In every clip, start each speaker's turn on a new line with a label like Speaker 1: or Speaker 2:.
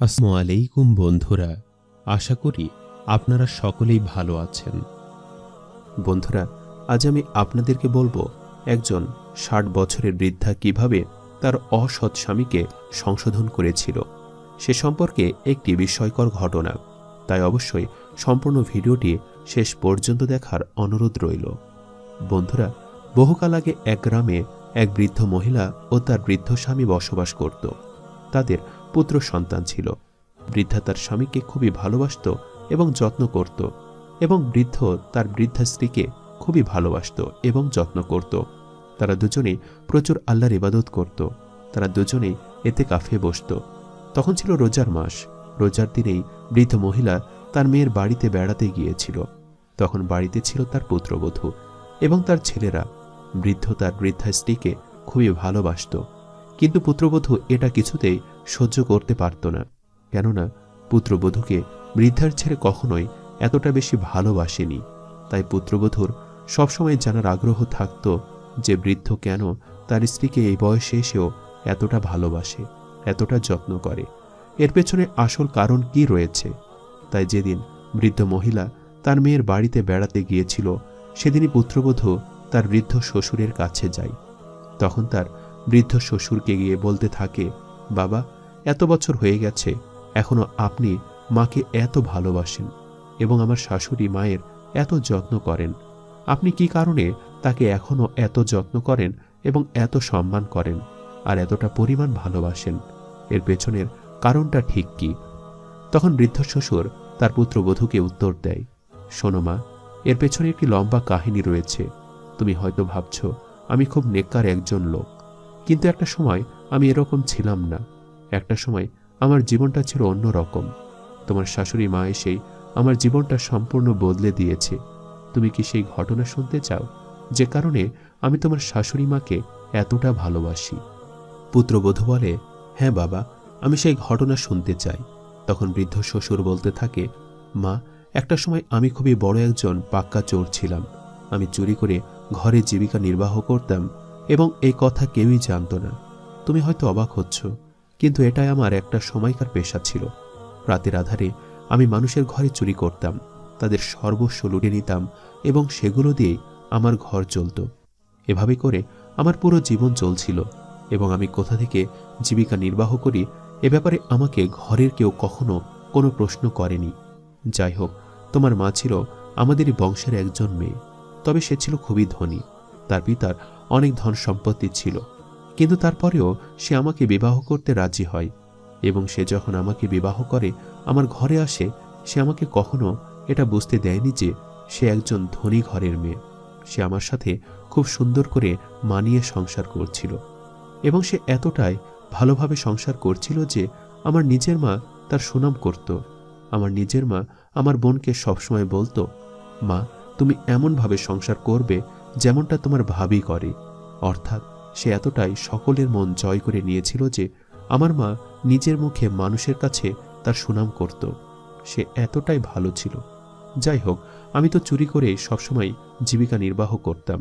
Speaker 1: আসসালামু আলাইকুম বন্ধুরা, আশা করি আপনারা সকলেই ভালো আছেন। বন্ধুরা, আজ আমি আপনাদেরকে বলবো একজন ৬০ বছরের বৃদ্ধা কিভাবে তার অসৎ স্বামীকে সংশোধন করেছিল সে সম্পর্কে একটি বিস্ময়কর ঘটনা। তাই অবশ্যই সম্পূর্ণ ভিডিওটি শেষ পর্যন্ত দেখার অনুরোধ রইল। বন্ধুরা, বহুকাল আগে এক গ্রামে এক বৃদ্ধ মহিলা ও তার বৃদ্ধ স্বামী বসবাস করত। তাদের পুত্র সন্তান ছিল। বৃদ্ধা তার স্বামীকে খুবই ভালোবাসত এবং যত্ন করত, এবং বৃদ্ধ তার বৃদ্ধা স্ত্রীকে খুবই ভালোবাসত এবং যত্ন করত। তারা দুজনেই প্রচুর আল্লাহর ইবাদত করত। তারা দুজনেই এতে কাফে বসত। তখন ছিল রোজার মাস। রোজার দিনেই বৃদ্ধ মহিলা তার মেয়ের বাড়িতে বেড়াতে গিয়েছিল। তখন বাড়িতে ছিল তার পুত্রবধূ এবং তার ছেলেরা। বৃদ্ধ তার বৃদ্ধা স্ত্রীকে খুবই ভালোবাসত, কিন্তু পুত্রবধূ এটা কিছুতেই সহ্য করতে পারত না। কেননা পুত্রবধূকে বৃদ্ধার ছেলে কখনোই এতটা বেশি ভালোবাসেনি। তাই পুত্রবধূর সবসময় জানার আগ্রহ থাকত যে বৃদ্ধ কেন তার স্ত্রীকে এই বয়সে এসেও এতটা ভালোবাসে, এতটা যত্ন করে। এর পেছনে আসল কারণ কি রয়েছে। তাই যেদিন বৃদ্ধ মহিলা তার মেয়ের বাড়িতে বেড়াতে গিয়েছিল, সেদিনই পুত্রবধূ তার বৃদ্ধ শ্বশুরের কাছে যায়। তখন তার বৃদ্ধ শ্বশুরকে গিয়ে বলতে থাকে, বাবা, এত বছর হয়ে গেছে, এখনো আপনি মাকে এত ভালোবাসেন এবং আমার শাশুড়ি মায়ের এত যত্ন করেন। আপনি কি কারণে তাকে এখনো এত যত্ন করেন এবং এত সম্মান করেন আর এতটা পরিমাণ ভালোবাসেন? এর পেছনের কারণটা ঠিক কি? তখন বৃদ্ধ শ্বশুর তার পুত্রবধূকে উত্তর দেয়, শোনো মা, এর পেছনে একটি লম্বা কাহিনী রয়েছে। তুমি হয়তো ভাবছ আমি খুব নেককার একজন লোক, কিন্তু একটা সময় আমি এরকম ছিলাম না। একটা সময় আমার জীবনটা ছিল অন্যরকম। তোমার শাশুড়ি মা এসেই আমার জীবনটা সম্পূর্ণ বদলে দিয়েছে। তুমি কি সেই ঘটনা শুনতে চাও, যে কারণে আমি তোমার শাশুড়ি মাকে এতটা ভালোবাসি? পুত্রবধূ বলে, হ্যাঁ বাবা, আমি সেই ঘটনা শুনতে চাই। তখন বৃদ্ধ শ্বশুর বলতে থাকে, মা, একটা সময় আমি খুবই বড় একজন পাক্কা চোর ছিলাম। আমি চুরি করে ঘরে জীবিকা নির্বাহ করতাম এবং এই কথা কেউই জানত না। তুমি হয়তো অবাক হচ্ছ, কিন্তু এটাই আমার একটা সময়কার পেশা ছিল। রাতের আধারে আমি মানুষের ঘরে চুরি করতাম, তাদের সর্বস্ব লুটে নিতাম এবং সেগুলো দিয়েই আমার ঘর চলত। এভাবে করে আমার পুরো জীবন চলছিল এবং আমি কোথা থেকে জীবিকা নির্বাহ করি এ ব্যাপারে আমাকে ঘরের কেউ কখনো কোনো প্রশ্ন করেনি। যাই হোক, তোমার মা ছিল আমাদেরই বংশের একজন মেয়ে, তবে সে ছিল খুবই ধনী। তার পিতার অনেক ধন সম্পত্তি ছিল, কিন্তু তারপরেও সে আমাকে বিবাহ করতে রাজি হয় এবং সে যখন আমাকে বিবাহ করে আমার ঘরে আসে, সে আমাকে কখনো এটা বুঝতে দেয়নি যে সে একজন ধনী ঘরের মেয়ে। সে আমার সাথে খুব সুন্দর করে মানিয়ে সংসার করছিল এবং সে এতটাই ভালোভাবে সংসার করছিল যে আমার নিজের মা তার সুনাম করত। আমার নিজের মা আমার বোনকে সবসময় বলতো, মা, তুমি এমনভাবে সংসার করবে যেমনটা তোমার ভাবি করে। অর্থাৎ সে এতটাই সকলের মন জয় করে নিয়েছিল যে আমার মা নিজের মুখে মানুষের কাছে তার সুনাম করত। সে এতটাই ভালো ছিল। যাই হোক, আমি তো চুরি করে সবসময় জীবিকা নির্বাহ করতাম,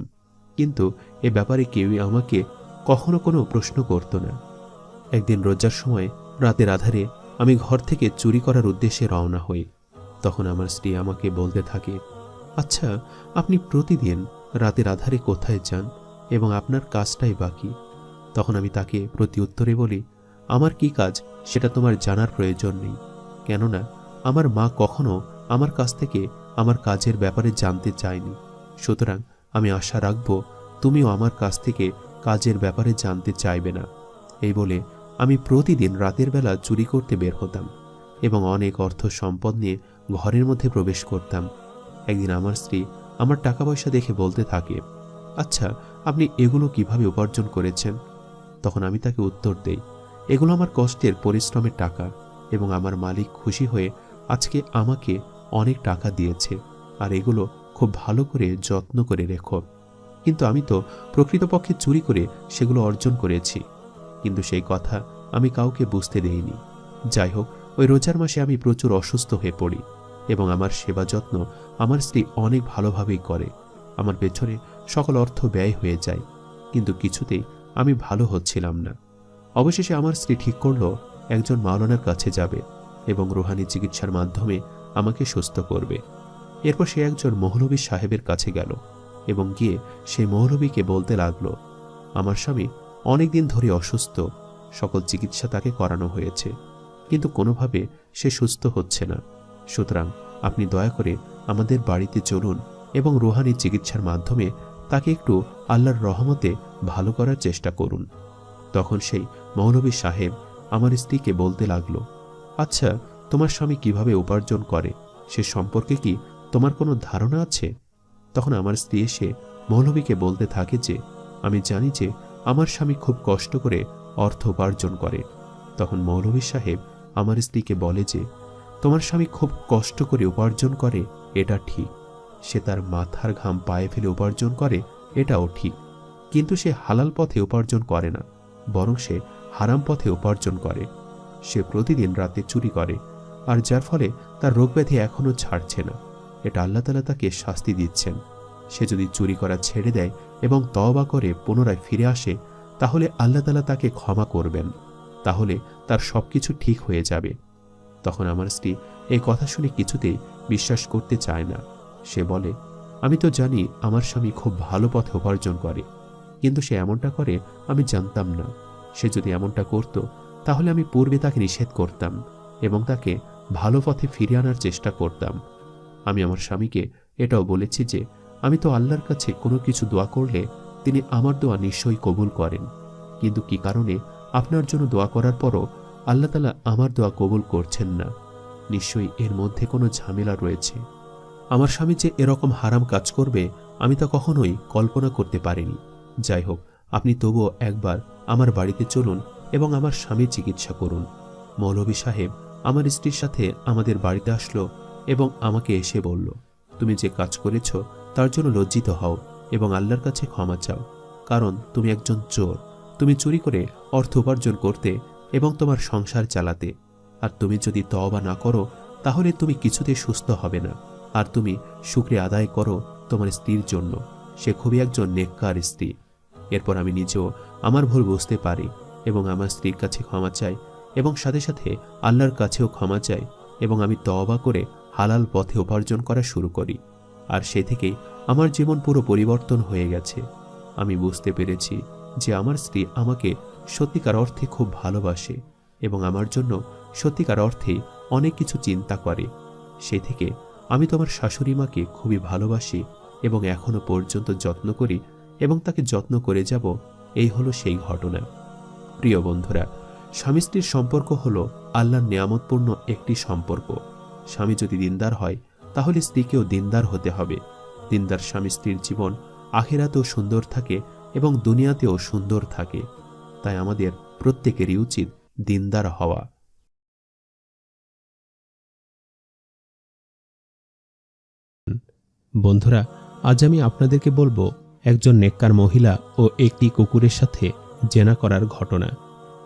Speaker 1: কিন্তু এ ব্যাপারে কেউই আমাকে কখনো কোনো প্রশ্ন করত না। একদিন রোজার সময় রাতের আধারে আমি ঘর থেকে চুরি করার উদ্দেশ্যে রওনা হই। তখন আমার স্ত্রী আমাকে বলতে থাকে, আচ্ছা, আপনি প্রতিদিন রাতের আধারে কোথায় যান এবং আপনার কাজটাই বাকি? তখন আমি তাকে প্রতি উত্তরে বলি, আমার কি কাজ সেটা তোমার জানার প্রয়োজন নেই, কেননা আমার মা কখনো আমার কাছ থেকে আমার কাজের ব্যাপারে জানতে চায়নি। সুতরাং আমি আশা রাখব তুমিও আমার কাছ থেকে কাজের ব্যাপারে জানতে চাইবে না। এই বলে আমি প্রতিদিন রাতের বেলা চুরি করতে বের হতাম এবং অনেক অর্থ সম্পদ নিয়ে ঘরের মধ্যে প্রবেশ করতাম। একদিন আমার স্ত্রী আমার টাকা পয়সা দেখে বলতে থাকে, আচ্ছা, আপনি এগুলো কিভাবে উপার্জন করেছেন? তখন আমি তাকে উত্তর দেই, এগুলো আমার কষ্টের পরিশ্রমের টাকা এবং আমার মালিক খুশি হয়ে আজকে আমাকে অনেক টাকা দিয়েছে, আর এগুলো খুব ভালো করে যত্ন করে রেখো। কিন্তু আমি তো প্রকৃতপক্ষে চুরি করে সেগুলো অর্জন করেছি, কিন্তু সেই কথা আমি কাউকে বুঝতে দেইনি। যাই হোক, ওই রোজার মাসে আমি প্রচুর অসুস্থ হয়ে পড়ি এবং আমার সেবা যত্ন আমার স্ত্রী অনেক ভালোভাবেই করে। আমার পেছনে সকল অর্থ ব্যয় হয়ে যায়, কিন্তু কিছুতেই আমি ভালো হচ্ছিলাম না। অবশেষে আমার স্ত্রী ঠিক করল একজন মাওলানার কাছে যাবে এবং রুহানি চিকিৎসার মাধ্যমে আমাকে সুস্থ করবে। এরপর সে একজন মৌলভী সাহেবের কাছে গেল এবং গিয়ে সেই মৌলভীকে বলতে লাগলো, আমার স্বামী অনেকদিন ধরে অসুস্থ, সকল চিকিৎসা তাকে করানো হয়েছে, কিন্তু কোনোভাবে সে সুস্থ হচ্ছে না। সুতরাং আপনি দয়া করে আমাদের বাড়িতে চলুন এবং রুহানি চিকিৎসার মাধ্যমে তাকে একটু আল্লাহর রহমতে ভালো করার চেষ্টা করুন। তখন সেই মৌলভী সাহেব আমার স্ত্রীকে বলতে লাগলো, আচ্ছা, তোমার স্বামী কিভাবে উপার্জন করে সে সম্পর্কে কি তোমার কোনো ধারণা আছে? তখন আমার স্ত্রী এসে মৌলভীকে বলতে থাকে যে, আমি জানি যে আমার স্বামী খুব কষ্ট করে অর্থ উপার্জন করে। তখন মৌলভী সাহেব আমার স্ত্রীকে বলে যে, তোমার স্বামী খুব কষ্ট করে উপার্জন করে এটা ঠিক, সে তার মাথার ঘাম পায়ে ফেলে উপার্জন করে এটাও ঠিক, কিন্তু সে হালাল পথে উপার্জন করে না, বরং সে হারাম পথে উপার্জন করে। সে প্রতিদিন রাতে চুরি করে, আর যার ফলে তার রোগব্যাধি এখনও ছাড়ছে না। এটা আল্লাহ তাআলা তাকে শাস্তি দিচ্ছেন। সে যদি চুরি করা ছেড়ে দেয় এবং তওবা করে পুনরায় ফিরে আসে, তাহলে আল্লাহ তাআলা তাকে ক্ষমা করবেন, তাহলে তার সবকিছু ঠিক হয়ে যাবে। তখন আমার স্ত্রী এই কথা শুনে কিছুতেই বিশ্বাস করতে চায় না। সে বলে, আমি তো জানি আমার স্বামী খুব ভালো পথে উপার্জন করে, কিন্তু সে এমনটা করে আমি জানতাম না। সে যদি এমনটা করত তাহলে আমি পূর্বে তাকে নিষেধ করতাম এবং তাকে ভালো পথে ফিরিয়ে আনার চেষ্টা করতাম। আমি আমার স্বামীকে এটাও বলেছি যে আমি তো আল্লাহর কাছে কোনো কিছু দোয়া করলে তিনি আমার দোয়া নিশ্চয়ই কবুল করেন, কিন্তু কি কারণে আপনার জন্য দোয়া করার পরও আল্লাহ তাআলা আমার দোয়া কবুল করছেন না? নিশ্চয়ই এর মধ্যে কোনো ঝামেলা রয়েছে। আমার স্বামী যে এরকম হারাম কাজ করবে আমি তা কখনোই কল্পনা করতে পারিনি। যাই হোক, আপনি তবুও একবার আমার বাড়িতে চলুন এবং আমার স্বামীর চিকিৎসা করুন। মৌলভী সাহেব আমার স্ত্রীর সাথে আমাদের বাড়িতে আসলো এবং আমাকে এসে বলল, তুমি যে কাজ করেছ তার জন্য লজ্জিত হও এবং আল্লাহর কাছে ক্ষমা চাও, কারণ তুমি একজন চোর। তুমি চুরি করে অর্থ উপার্জন করতে এবং তোমার সংসার চালাতে, আর তুমি যদি তওবা না করো তাহলে তুমি কিছুতে সুস্থ হবে না। আর তুমি শুকরিয়া আদায় করো তোমার স্ত্রীর জন্য, সে খুবই একজন নেককার স্ত্রী। এরপর আমি নিজেও আমার ভুল বুঝতে পারি এবং আমার স্ত্রীর কাছে ক্ষমা চাই এবং সাথে সাথে আল্লাহর কাছেও ক্ষমা চাই এবং আমি তওবা করে হালাল পথে উপার্জন করা শুরু করি। আর সে থেকেই আমার জীবন পুরো পরিবর্তন হয়ে গেছে। আমি বুঝতে পেরেছি যে আমার স্ত্রী আমাকে সত্যিকার অর্থে খুব ভালোবাসে এবং আমার জন্য সত্যিকার অর্থে অনেক কিছু চিন্তা করে। সে থেকে আমি তোমার শাশুড়ি মাকে খুবই ভালোবাসি এবং এখনো পর্যন্ত যত্ন করি এবং তাকে যত্ন করে যাব। এই হলো সেই ঘটনা। প্রিয় বন্ধুরা, স্বামী স্ত্রীর সম্পর্ক হলো আল্লাহর নিয়ামতপূর্ণ একটি সম্পর্ক। স্বামী যদি দিনদার হয় তাহলে স্ত্রীকেও দিনদার হতে হবে। দিনদার স্বামী স্ত্রীর জীবন আখিরাতেও সুন্দর থাকে এবং দুনিয়াতেও সুন্দর থাকে। তাই আমাদের প্রত্যেকেরই উচিত দিনদার হওয়া। বন্ধুরা, আজ আমি আপনাদেরকে বলবো একজন নেককার মহিলা ও একটি কুকুরের সাথে জেনা করার ঘটনা।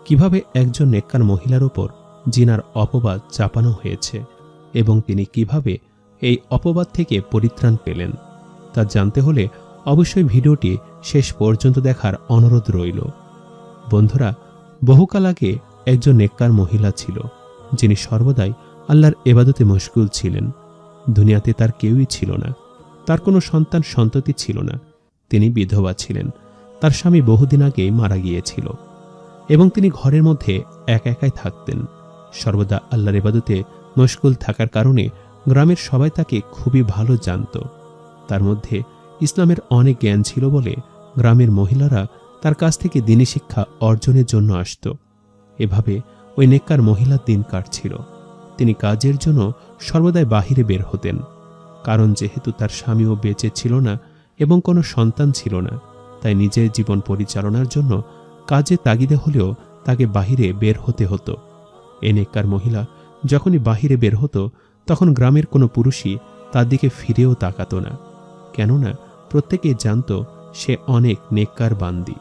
Speaker 1: কিভাবে একজন নেককার মহিলার উপর জিনার অপবাদ চাপানো হয়েছে এবং তিনি কিভাবে এই অপবাদ থেকে পরিত্রাণ পেলেন, তা জানতে হলে অবশ্যই ভিডিওটি শেষ পর্যন্ত দেখার অনুরোধ রইল। বন্ধুরা, বহুকাল আগে একজন নেককার মহিলা ছিল, যিনি সর্বদাই আল্লাহর ইবাদতে মশগুল ছিলেন। দুনিয়াতে তার কেউই ছিল না, তার কোনো সন্তান সন্ততি ছিল না। তিনি বিধবা ছিলেন, তার স্বামী বহুদিন আগেই মারা গিয়েছিল এবং তিনি ঘরের মধ্যে একা একাই থাকতেন। সর্বদা আল্লাহর ইবাদতে মশগুল থাকার কারণে গ্রামের সবাই তাকে খুবই ভালো জানত। তার মধ্যে ইসলামের অনেক জ্ঞান ছিল বলে গ্রামের মহিলারা তার কাছ থেকে দ্বীনী শিক্ষা অর্জনের জন্য আসত। এভাবে ওই নেককার মহিলার দিন কাটছিল। তিনি কাজের জন্য সর্বদাই বাহিরে বের হতেন, কারণ যেহেতু তার স্বামীও বেঁচে ছিল না এবং কোনো সন্তান ছিল না, তাই নিজের জীবন পরিচালনার জন্য কাজে তাগিদে হলেও তাকে বাহিরে বের হতে হতো। এই নেককার মহিলা যখনই বাহিরে বের হতো তখন গ্রামের কোনো পুরুষই তার দিকে ফিরেও তাকাত না, কেননা প্রত্যেকেই জানত সে অনেক নেককার বান্দি।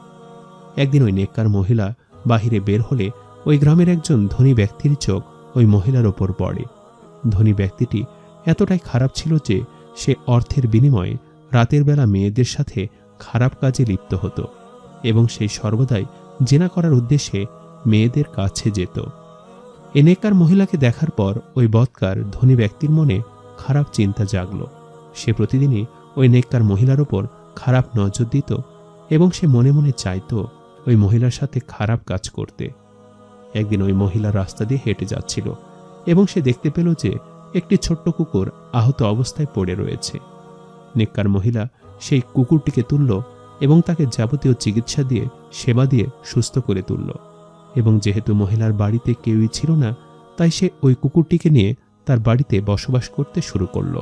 Speaker 1: একদিন ওই নেককার মহিলা বাহিরে বের হলে ওই গ্রামের একজন ধনী ব্যক্তির চোখ ওই মহিলার ওপর পড়ে। ধনী ব্যক্তিটি এতটাই খারাপ ছিল যে সে অর্থের বিনিময়ে রাতের বেলা মেয়েদের সাথে খারাপ কাজে লিপ্ত হতো এবং সেই সর্বদাই জেনা করার উদ্দেশ্যে মেয়েদের কাছে যেত। এ নেককার মহিলাকে দেখার পর ওই বদকার ধনী ব্যক্তির মনে খারাপ চিন্তা জাগল। সে প্রতিদিনই ওই নেককার মহিলার ওপর খারাপ নজর দিত এবং সে মনে মনে চাইত ওই মহিলার সাথে খারাপ কাজ করতে। একদিন ওই মহিলা রাস্তা দিয়ে হেঁটে যাচ্ছিল এবং সে দেখতে পেল যে একটি ছোট্ট কুকুর আহত অবস্থায় পড়ে রয়েছে। নেককার মহিলা সেই কুকুরটিকে তুলল এবং তাকে যাবতীয় চিকিৎসা দিয়ে সেবা দিয়ে সুস্থ করে তুলল। এবং যেহেতু মহিলার বাড়িতে কেউই ছিল না, তাই সে ওই কুকুরটিকে নিয়ে তার বাড়িতে বসবাস করতে শুরু করল।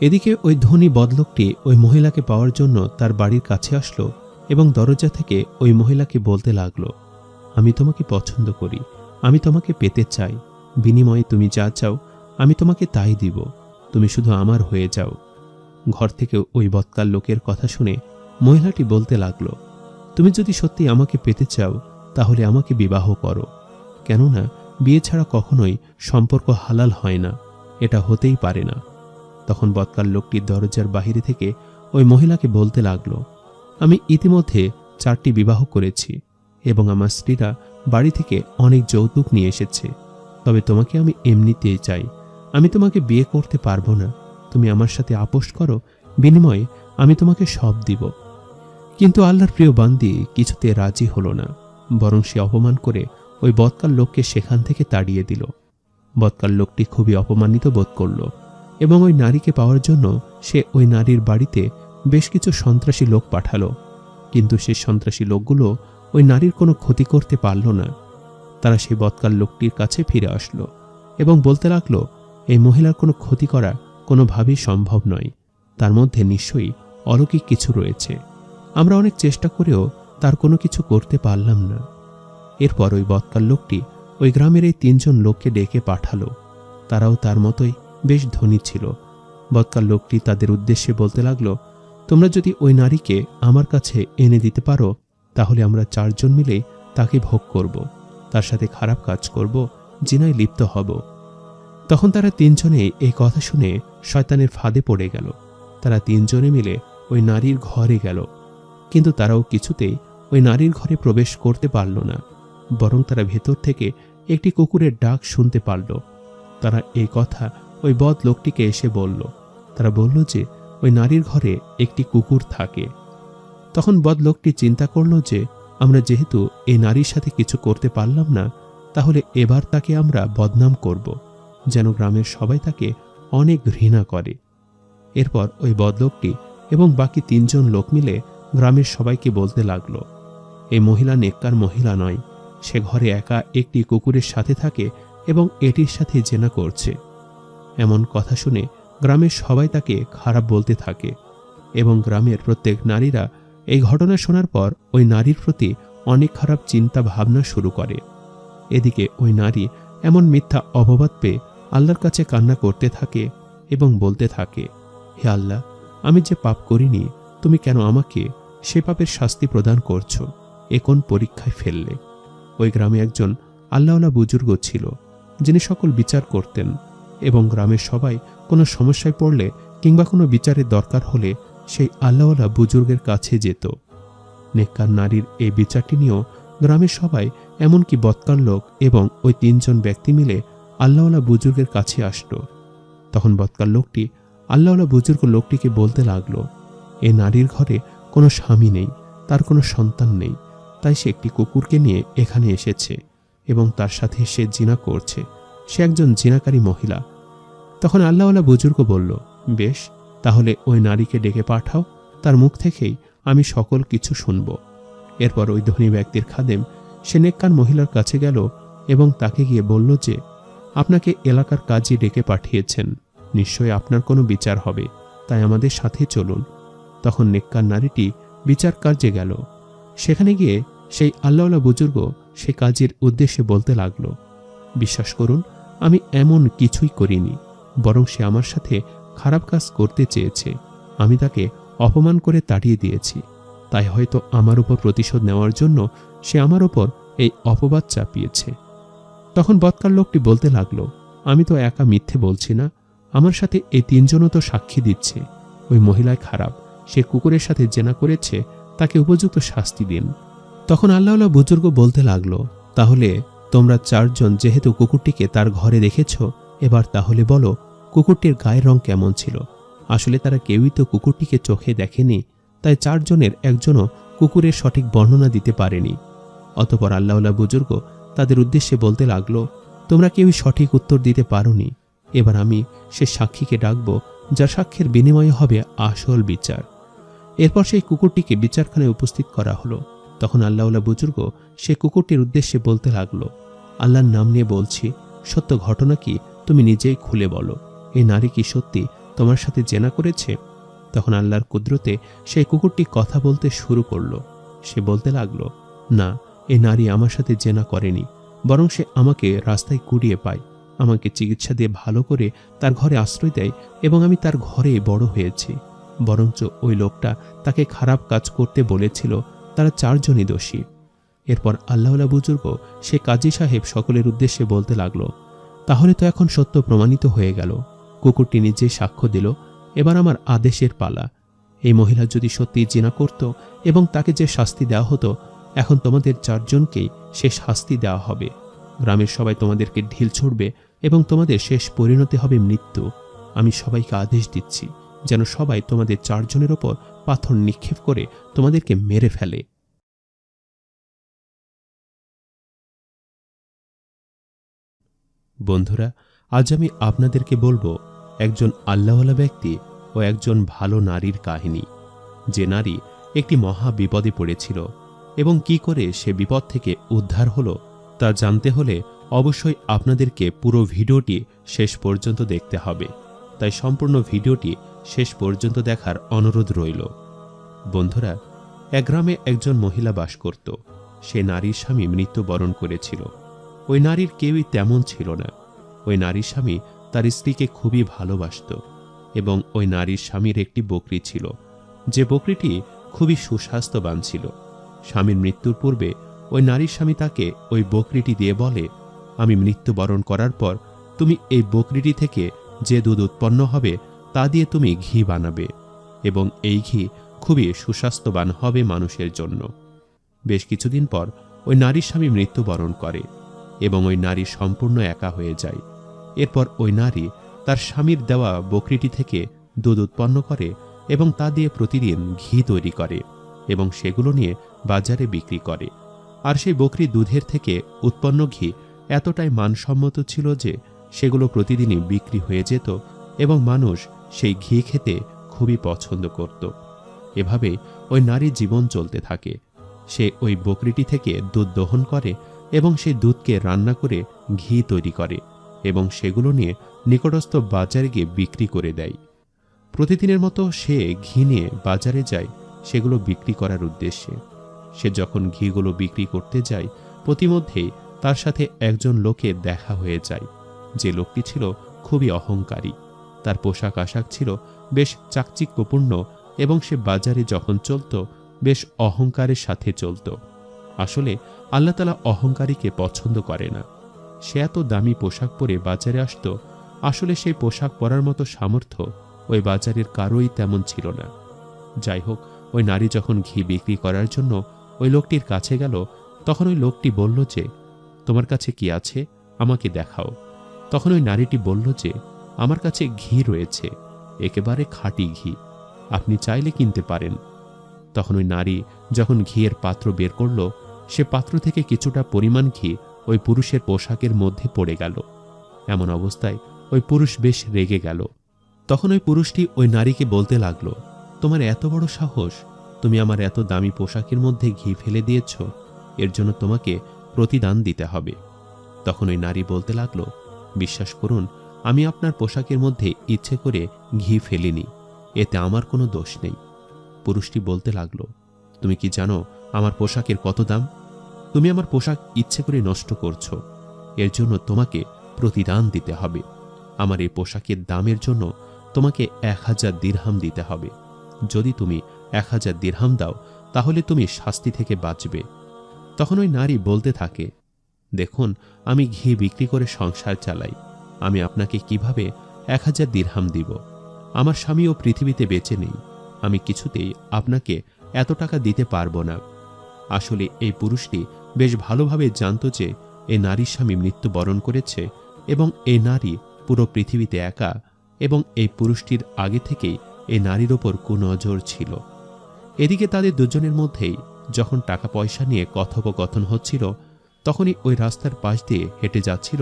Speaker 1: এদিকে ওই ধনী বদলোকটি ওই মহিলাকে পাওয়ার জন্য তার বাড়ির কাছে আসলো এবং দরজা থেকে ওই মহিলাকে বলতে লাগলো, আমি তোমাকে পছন্দ করি, আমি তোমাকে পেতে চাই, বিনিময়ে তুমি যা চাও আমি তোমাকে তাই দিব, তুমি শুধু আমার হয়ে যাও। ঘর থেকে ওই বদকার লোকের কথা শুনে মহিলাটি বলতে লাগলো, তুমি যদি সত্যি আমাকে পেতে চাও তাহলে আমাকে বিবাহ করো, কেননা বিয়ে ছাড়া কখনোই সম্পর্ক হালাল হয় না, এটা হতেই পারে না। তখন বদকার লোকটি দরজার বাহিরে থেকে ওই মহিলাকে বলতে লাগলো, আমি ইতিমধ্যে 4টি বিবাহ করেছি এবং আমার স্ত্রীরা বাড়ি থেকে অনেক যৌতুক নিয়ে এসেছে, তবে তোমাকে আমি এমনিতেই চাই, আমি তোমাকে বিয়ে করতে পারবো না, তুমি আমার সাথে আপোষ করো, বিনিময়ে আমি তোমাকে সব দিব। কিন্তু আল্লাহর প্রিয় বান্দি কিছুতে রাজি হলো না, বরং সে অপমান করে ওই বদকার লোককে সেখান থেকে তাড়িয়ে দিল। বদকার লোকটি খুবই অপমানিত বোধ করল এবং ওই নারীকে পাওয়ার জন্য সে ওই নারীর বাড়িতে বেশ কিছু সন্ত্রাসী লোক পাঠালো, কিন্তু সেই সন্ত্রাসী লোকগুলো ওই নারীর কোনো ক্ষতি করতে পারল না। তারা সেই বদকার লোকটির কাছে ফিরে আসলো এবং বলতে লাগলো, এই মহিলার কোনো ক্ষতি করা কোনোভাবেই সম্ভব নয়, তার মধ্যে নিশ্চয়ই অলৌকিক কিছু রয়েছে, আমরা অনেক চেষ্টা করেও তার কোনো কিছু করতে পারলাম না। এরপর ওই বদকার লোকটি ওই গ্রামের এই 3 জন লোককে ডেকে পাঠালো, তারাও তার মতোই বেশ ধনী ছিল। বদকার লোকটি তাদের উদ্দেশ্যে বলতে লাগলো, তোমরা যদি ওই নারীকে আমার কাছে এনে দিতে পারো তাহলে আমরা 4 জন মিলে তাকে ভোগ করব, তার সাথে খারাপ কাজ করব, জিনায় লিপ্ত হব। তখন তারা 3 জনে এই কথা শুনে শয়তানের ফাঁদে পড়ে গেল। তারা 3 জনে মিলে ওই নারীর ঘরে গেল, কিন্তু তারাও কিছুতেই ওই নারীর ঘরে প্রবেশ করতে পারল না, বরং তারা ভেতর থেকে একটি কুকুরের ডাক শুনতে পারল। তারা এই কথা ওই বদ লোকটিকে এসে বলল। তারা বলল যে ওই নারীর ঘরে একটি কুকুর থাকে। তখন বদ লোকটি চিন্তা করল যে আমরা যেহেতু এই নারীর সাথে কিছু করতে পারলাম না, তাহলে এবার তাকে আমরা বদনাম করব, যেন গ্রামের সবাই তাকে অনেক ঘৃণা করে। এরপর ওই বদলোকটি এবং বাকি 3 জন লোক মিলে গ্রামের সবাইকে বলতে লাগলো, এই মহিলা নেককার মহিলা নয়, সে ঘরে একা একটি কুকুরের সাথে থাকে এবং এটির সাথে জেনা করছে। এমন কথা শুনে গ্রামের সবাই তাকে খারাপ বলতে থাকে এবং গ্রামের প্রত্যেক নারীরা এই ঘটনা শোনার পর ওই নারীর প্রতি অনেক খারাপ চিন্তা ভাবনা শুরু করে। এদিকে ওই নারী এমন মিথ্যা অপবাদ পেয়ে আল্লাহর কাছে কান্না করতে থাকে এবং বলতে থাকে, হে আল্লাহ, আমি যে পাপ করিনি, তুমি কেন আমাকে সে পাপের শাস্তি প্রদান করছো? এ কোন পরীক্ষায় ফেললে? ওই গ্রামে একজন আল্লাহওয়ালা বুজুর্গ ছিল, যিনি সকল বিচার করতেন এবং গ্রামের সবাই কোনো সমস্যায় পড়লে কিংবা কোনো বিচারের দরকার হলে সেই আল্লাহওয়ালা বুজুর্গের কাছে যেত। নেককার নারীর এই বিচারটি নিয়েও গ্রামের সবাই, এমনকি বদকার লোক এবং ওই 3 জন ব্যক্তি মিলে আল্লাহওয়ালা বুজুর্গের কাছে আসলো। তখন বদকার লোকটি আল্লাহওয়ালা বুজুর্গ লোকটিকে বলতে লাগলো, এই নারীর ঘরে কোনো স্বামী নেই, তার কোনো সন্তান নেই, তাই সে একটি কুকুরকে নিয়ে এখানে এসেছে এবং তার সাথে সে জিনা করছে, সে একজন জিনাকারী মহিলা। তখন আল্লাহওয়ালা বুজুর্গ বলল, বেশ, তাহলে ওই নারীকে ডেকে পাঠাও, তার মুখ থেকেই আমি সকল কিছু শুনব। এরপর ওই ধনী ব্যক্তির খাদেম সে নেককার মহিলার কাছে গেল এবং তাকে গিয়ে বলল যে, আপনাকে এলাকার কাজী ডেকে পাঠিয়েছেন, নিশ্চয়ই আপনার কোনো বিচার হবে, তাই আমাদের সাথে চলুন। তখন নেককার নারীটি বিচার কার্যে গেল। সেখানে গিয়ে সেই আল্লাহওয়ালা বুজুর্গ সে কাজীর উদ্দেশ্যে বলতে লাগলো, বিশ্বাস করুন, আমি এমন কিছুই করিনি, বরং সে আমার সাথে খারাপ কাজ করতে চেয়েছে, আমি তাকে অপমান করে তাড়িয়ে দিয়েছি, তাই হয়তো আমার উপর প্রতিশোধ নেওয়ার জন্য সে আমার উপর এই অপবাদ চাপিয়েছে। তখন বদকার লোকটি বলতে লাগলো, আমি তো একা মিথ্যে বলছি না, আমার সাথে এই 3 জনও তো সাক্ষী দিচ্ছে, ওই মহিলায় খারাপ, সে কুকুরের সাথে জেনা করেছে, তাকে উপযুক্ত শাস্তি দিন। তখন আল্লাহওয়ালা বুজুর্গ বলতে লাগলো, তাহলে তোমরা চারজন যেহেতু কুকুরটিকে তার ঘরে দেখেছ, এবার তাহলে বলো কুকুরটির গায়ের রং কেমন ছিল। আসলে তারা কেউই তো কুকুরটিকে চোখে দেখেনি, তাই চারজনের একজনও কুকুরের সঠিক বর্ণনা দিতে পারেনি। অতঃপর আল্লাহওয়ালা বুজুর্গ তাদের উদ্দেশ্যে বলতে লাগলো, তোমরা কেউই সঠিক উত্তর দিতে পারোনি। এবার আমি সে সাক্ষীকে ডাকব, যার সাক্ষ্যের বিনিময়ে হবে আসল বিচার। এরপর সেই কুকুরটিকে বিচারখানায় উপস্থিত করা হলো। তখন আল্লাহওয়ালা বুজুর্গ সে কুকুরটির উদ্দেশ্যে বলতে লাগলো, আল্লাহর নাম নিয়ে বলছি, সত্য ঘটনা কি তুমি নিজেই খুলে বলো। এই নারী কি সত্যি তোমার সাথে জেনা করেছে? তখন আল্লাহর কুদরতে সেই কুকুরটি কথা বলতে শুরু করলো। সে বলতে লাগলো, না, এই নারী আমার সাথে জেনা করেনি, বরং সে আমাকে রাস্তায় কুড়িয়ে পায়, আমাকে চিকিৎসা দিয়ে ভালো করে তার ঘরে আশ্রয় দেয় এবং আমি তার ঘরে বড় হয়েছি। বরঞ্চ ওই লোকটা তাকে খারাপ কাজ করতে বলেছিল। তারা চারজনই দোষী। এরপর আল্লাহওয়ালা বুজুর্গ সে কাজী সাহেব সকলের উদ্দেশ্যে বলতে লাগলো, তাহলে তো এখন সত্য প্রমাণিত হয়ে গেল। কুকুরটি নিজেই সাক্ষ্য দিল। এবার আমার আদেশের পালা। এই মহিলা যদি সত্যি জিনা করত এবং তাকে যে শাস্তি দেওয়া হতো, এখন তোমাদের চারজনকেই সে শাস্তি দেওয়া হবে। গ্রামের সবাই তোমাদেরকে ঢিল ছুড়বে এবং তোমাদের শেষ পরিণতি হবে মৃত্যু। আমি সবাইকে আদেশ দিচ্ছি যেন সবাই তোমাদের চারজনের ওপর পাথর নিক্ষেপ করে তোমাদেরকে মেরে ফেলে। বন্ধুরা, আজ আমি আপনাদেরকে বলবো একজন আল্লাহওয়ালা ব্যক্তি ও একজন ভালো নারীর কাহিনী। যে নারী একটি মহা বিপদে পড়েছিল এবং কি করে সে বিপদ থেকে উদ্ধার হলো তা জানতে হলে অবশ্যই আপনাদেরকে পুরো ভিডিওটি শেষ পর্যন্ত দেখতে হবে। তাই সম্পূর্ণ ভিডিওটি শেষ পর্যন্ত দেখার অনুরোধ রইল। বন্ধুরা, এক গ্রামে একজন মহিলা বাস করত। সে নারীর স্বামী মৃত্যুবরণ করেছিল। ওই নারীর কেউই তেমন ছিল না। ওই নারীর স্বামী তার স্ত্রীকে খুবই ভালোবাসত এবং ওই নারীর স্বামীর একটি বকরি ছিল, যে বকরিটি খুবই সুস্বাস্থ্যবান ছিল। স্বামীর মৃত্যুর পূর্বে ওই নারীর স্বামী তাকে ওই বকরিটি দিয়ে বলে, আমি মৃত্যুবরণ করার পর তুমি এই বকরিটি থেকে যে দুধ উৎপন্ন হবে তা দিয়ে তুমি ঘি বানাবে এবং এই ঘি খুবই সুস্বাস্থ্যবান হবে মানুষের জন্য। বেশ কিছুদিন পর ওই নারীর স্বামী মৃত্যুবরণ করে এবং ওই নারী সম্পূর্ণ একা হয়ে যায়। এরপর ওই নারী তার স্বামীর দেওয়া বকরিটি থেকে দুধ উৎপন্ন করে এবং তা দিয়ে প্রতিদিন ঘি তৈরি করে এবং সেগুলো নিয়ে বাজারে বিক্রি করে। আর সেই বকরি দুধের থেকে উৎপন্ন ঘি এতটাই মানসম্মত ছিল যে সেগুলো প্রতিদিনই বিক্রি হয়ে যেত এবং মানুষ সেই ঘি খেতে খুবই পছন্দ করত। এভাবে ওই নারীর জীবন চলতে থাকে। সে ওই বকরিটি থেকে দুধ দহন করে এবং সেই দুধকে রান্না করে ঘি তৈরি করে এবং সেগুলো নিয়ে নিকটস্থ বাজারে গিয়ে বিক্রি করে দেয়। প্রতিদিনের মতো সে ঘি নিয়ে বাজারে যায় সেগুলো বিক্রি করার উদ্দেশ্যে। সে যখন ঘিগুলো বিক্রি করতে যায়, প্রতিমধ্যেই তার সাথে একজন লোকের দেখা হয়ে যায়। যে লোকটি ছিল খুবই অহংকারী। তার পোশাক আশাক ছিল বেশ চাকচিক্যপূর্ণ এবং সে বাজারে যখন চলত বেশ অহংকারের সাথে চলত। আসলে আল্লাহ তাআলা অহংকারীকে পছন্দ করে না। সে এত দামি পোশাক পরে বাজারে আসত, আসলে সেই পোশাক পরার মতো সামর্থ্য ওই বাজারের কারোই তেমন ছিল না। যাই হোক, ওই নারী যখন ঘি বিক্রি করার জন্য ওই লোকটির কাছে গেল, তখন ওই লোকটি বলল যে, তোমার কাছে কি আছে, আমাকে দেখাও। তখন ওই নারীটি বলল যে, আমার কাছে ঘি রয়েছে, একেবারে খাঁটি ঘি, আপনি চাইলে কিনতে পারেন। তখন ওই নারী যখন ঘিয়ের পাত্র বের করল, সে পাত্র থেকে কিছুটা পরিমাণ ঘি ওই পুরুষের পোশাকের মধ্যে পড়ে গেল। এমন অবস্থায় ওই পুরুষ বেশ রেগে গেল। তখন ওই পুরুষটি ওই নারীকে বলতে লাগলো, তোমার এত বড় সাহস, তুমি আমার এত দামি পোশাকের মধ্যে ঘি ফেলে দিয়েছ, এর জন্য তোমাকে প্রতিদান দিতে হবে। তখন ওই নারী বলতে লাগলো, বিশ্বাস করুন, আমি আপনার পোশাকের মধ্যে ইচ্ছে করে ঘি ফেলিনি, এতে আমার কোনো দোষ নেই। পুরুষটি বলতে লাগলো, তুমি কি জানো আমার পোশাকের কত দাম? তুমি আমার পোশাক ইচ্ছে করে নষ্ট করছো, এর জন্য তোমাকে প্রতিদান দিতে হবে। আমার এই পোশাকের দামের জন্য তোমাকে 1000 দিরহাম দিতে হবে। যদি তুমি 1000 দিরহাম দাও, তাহলে তুমি শাস্তি থেকে বাঁচবে। তখন ওই নারী বলতে থাকে, দেখুন, আমি ঘি বিক্রি করে সংসার চালাই, আমি আপনাকে কিভাবে 1000 দিরহাম দিব? আমার স্বামীও পৃথিবীতে বেঁচে নেই, আমি কিছুতেই আপনাকে এত টাকা দিতে পারবো না। আসলে এই পুরুষটি বেশ ভালোভাবে জানত যে এই নারীর স্বামী মৃত্যুবরণ করেছে এবং এই নারী পুরো পৃথিবীতে একা, এবং এই পুরুষটির আগে থেকেই এই নারীর ওপর কুনজর ছিল। এদিকে তাদের দুজনের মধ্যেই যখন টাকা পয়সা নিয়ে কথোপকথন হচ্ছিল, তখনই ওই রাস্তার পাশ দিয়ে হেঁটে যাচ্ছিল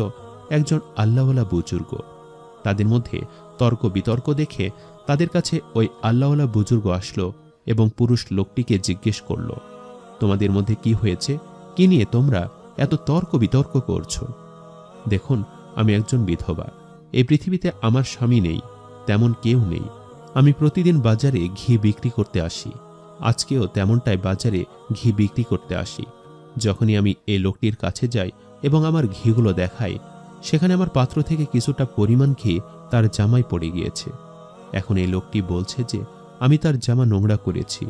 Speaker 1: একজন আল্লাহওয়ালা বুজুর্গ। তাদের মধ্যে তর্ক বিতর্ক দেখে তাদের কাছে ওই আল্লাহওয়ালা বুজুর্গ আসলো এবং পুরুষ লোকটিকে জিজ্ঞেস করল, তোমাদের মধ্যে কি হয়েছে? কি নিয়ে তোমরা এত তর্ক বিতর্ক করছো? দেখুন, আমি একজন বিধবা। এই পৃথিবীতে আমার স্বামী নেই, তেমন কেউ নেই। আমি প্রতিদিন বাজারে ঘি বিক্রি করতে আসি। আজকেও তেমনটাই বাজারে ঘি বিক্রি করতে আসি। যখনই আমি এই লোকটির কাছে যাই এবং আমার ঘিগুলো দেখাই, সেখানে আমার পাত্র থেকে কিছুটা পরিমাণ ঘি তার জামায় পড়ে গিয়েছে। এখন এই লোকটি বলছে যে আমি তার জামা নোংরা করেছি,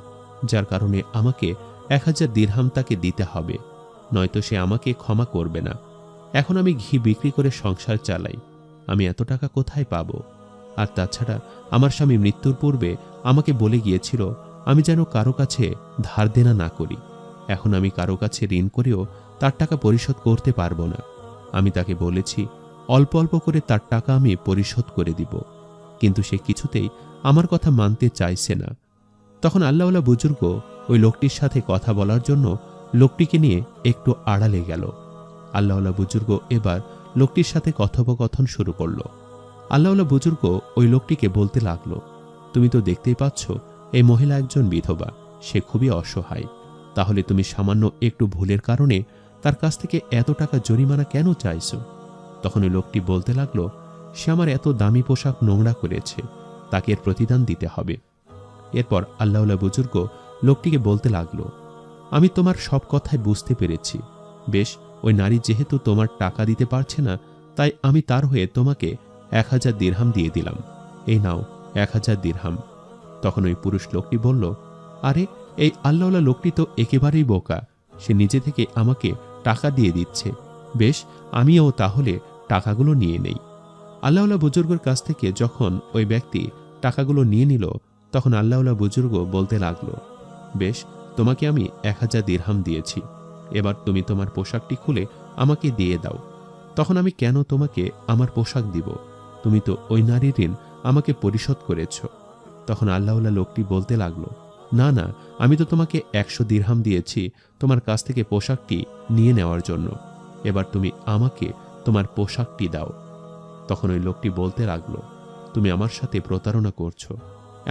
Speaker 1: যার কারণে আমাকে 1000 দিরহাম তাকে দিতে হবে, নয়তো সে আমাকে ক্ষমা করবে না। এখন আমি ঘি বিক্রি করে সংসার চালাই। আমি এত টাকা কোথায় পাব? আর তাছাড়া আমার স্বামী মৃত্যুর পূর্বে আমাকে বলে গিয়েছিল আমি যেন কারো কাছে ধার দেনা না করি। এখন আমি কারো কাছে ঋণ করেও তার টাকা পরিশোধ করতে পারবো না। আমি তাকে বলেছি অল্প অল্প করে তার টাকা আমি পরিশোধ করে দিব, কিন্তু সে কিছুতেই আমার কথা মানতে চাইছে না। তখন আল্লাহওয়ালা বুজুর্গ ওই লোকটির সাথে কথা বলার জন্য লোকটিকে নিয়ে একটু আড়ালে গেল। আল্লাহওয়ালা বুজুর্গ এবার লোকটির সাথে কথোপকথন শুরু করল। আল্লাহওয়ালা বুজুর্গ ওই লোকটিকে বলতে লাগলো, তুমি তো দেখতেই পাচ্ছ এই মহিলা একজন বিধবা, সে খুবই অসহায়। তাহলে তুমি সামান্য একটু ভুলের কারণে তার কাছ থেকে এত টাকা জরিমানা কেন চাইছো? তখন ওই লোকটি বলতে লাগলো, সে আমার এত দামি পোশাক নোংরা করেছে, তাকে এর প্রতিদান দিতে হবে। এরপর আল্লাহওয়ালা বুজুর্গ লোকটিকে বলতে লাগলো, আমি তোমার সব কথাই বুঝতে পেরেছি। বেশ, ওই নারী যেহেতু তোমার টাকা দিতে পারছে না, তাই আমি তার হয়ে তোমাকে 1000 দিরহাম দিয়ে দিলাম। এই নাও 1000 দিরহাম। তখন ওই পুরুষ লোকটি বলল, আরে এই আল্লাহওয়ালা লোকটি তো একেবারেই বোকা, সে নিজে থেকে আমাকে টাকা দিয়ে দিচ্ছে। বেশ, আমিও তাহলে টাকাগুলো নিয়ে নেই। আল্লাহওয়ালা বুজুর্গের কাছ থেকে যখন ওই ব্যক্তি টাকাগুলো নিয়ে নিল, তখন আল্লাহওয়ালা বুজুর্গ বলতে লাগলো, বেশ, তোমাকে আমি 1000 দিরহাম দিয়েছি, এবার তুমি তোমার পোশাকটি খুলে আমাকে দিয়ে দাও। তখন আমি কেন তোমাকে আমার পোশাক দিব? তুমি তো ওই নারীর ঋণ আমাকে পরিশোধ করেছ। তখন আল্লাহওয়ালা লোকটি বলতে লাগলো, না না, আমি তো তোমাকে 100 দিরহাম দিয়েছি তোমার কাছ থেকে পোশাকটি নিয়ে নেওয়ার জন্য। এবার তুমি আমাকে তোমার পোশাকটি দাও। তখন ওই লোকটি বলতে লাগলো, তুমি আমার সাথে প্রতারণা করছো,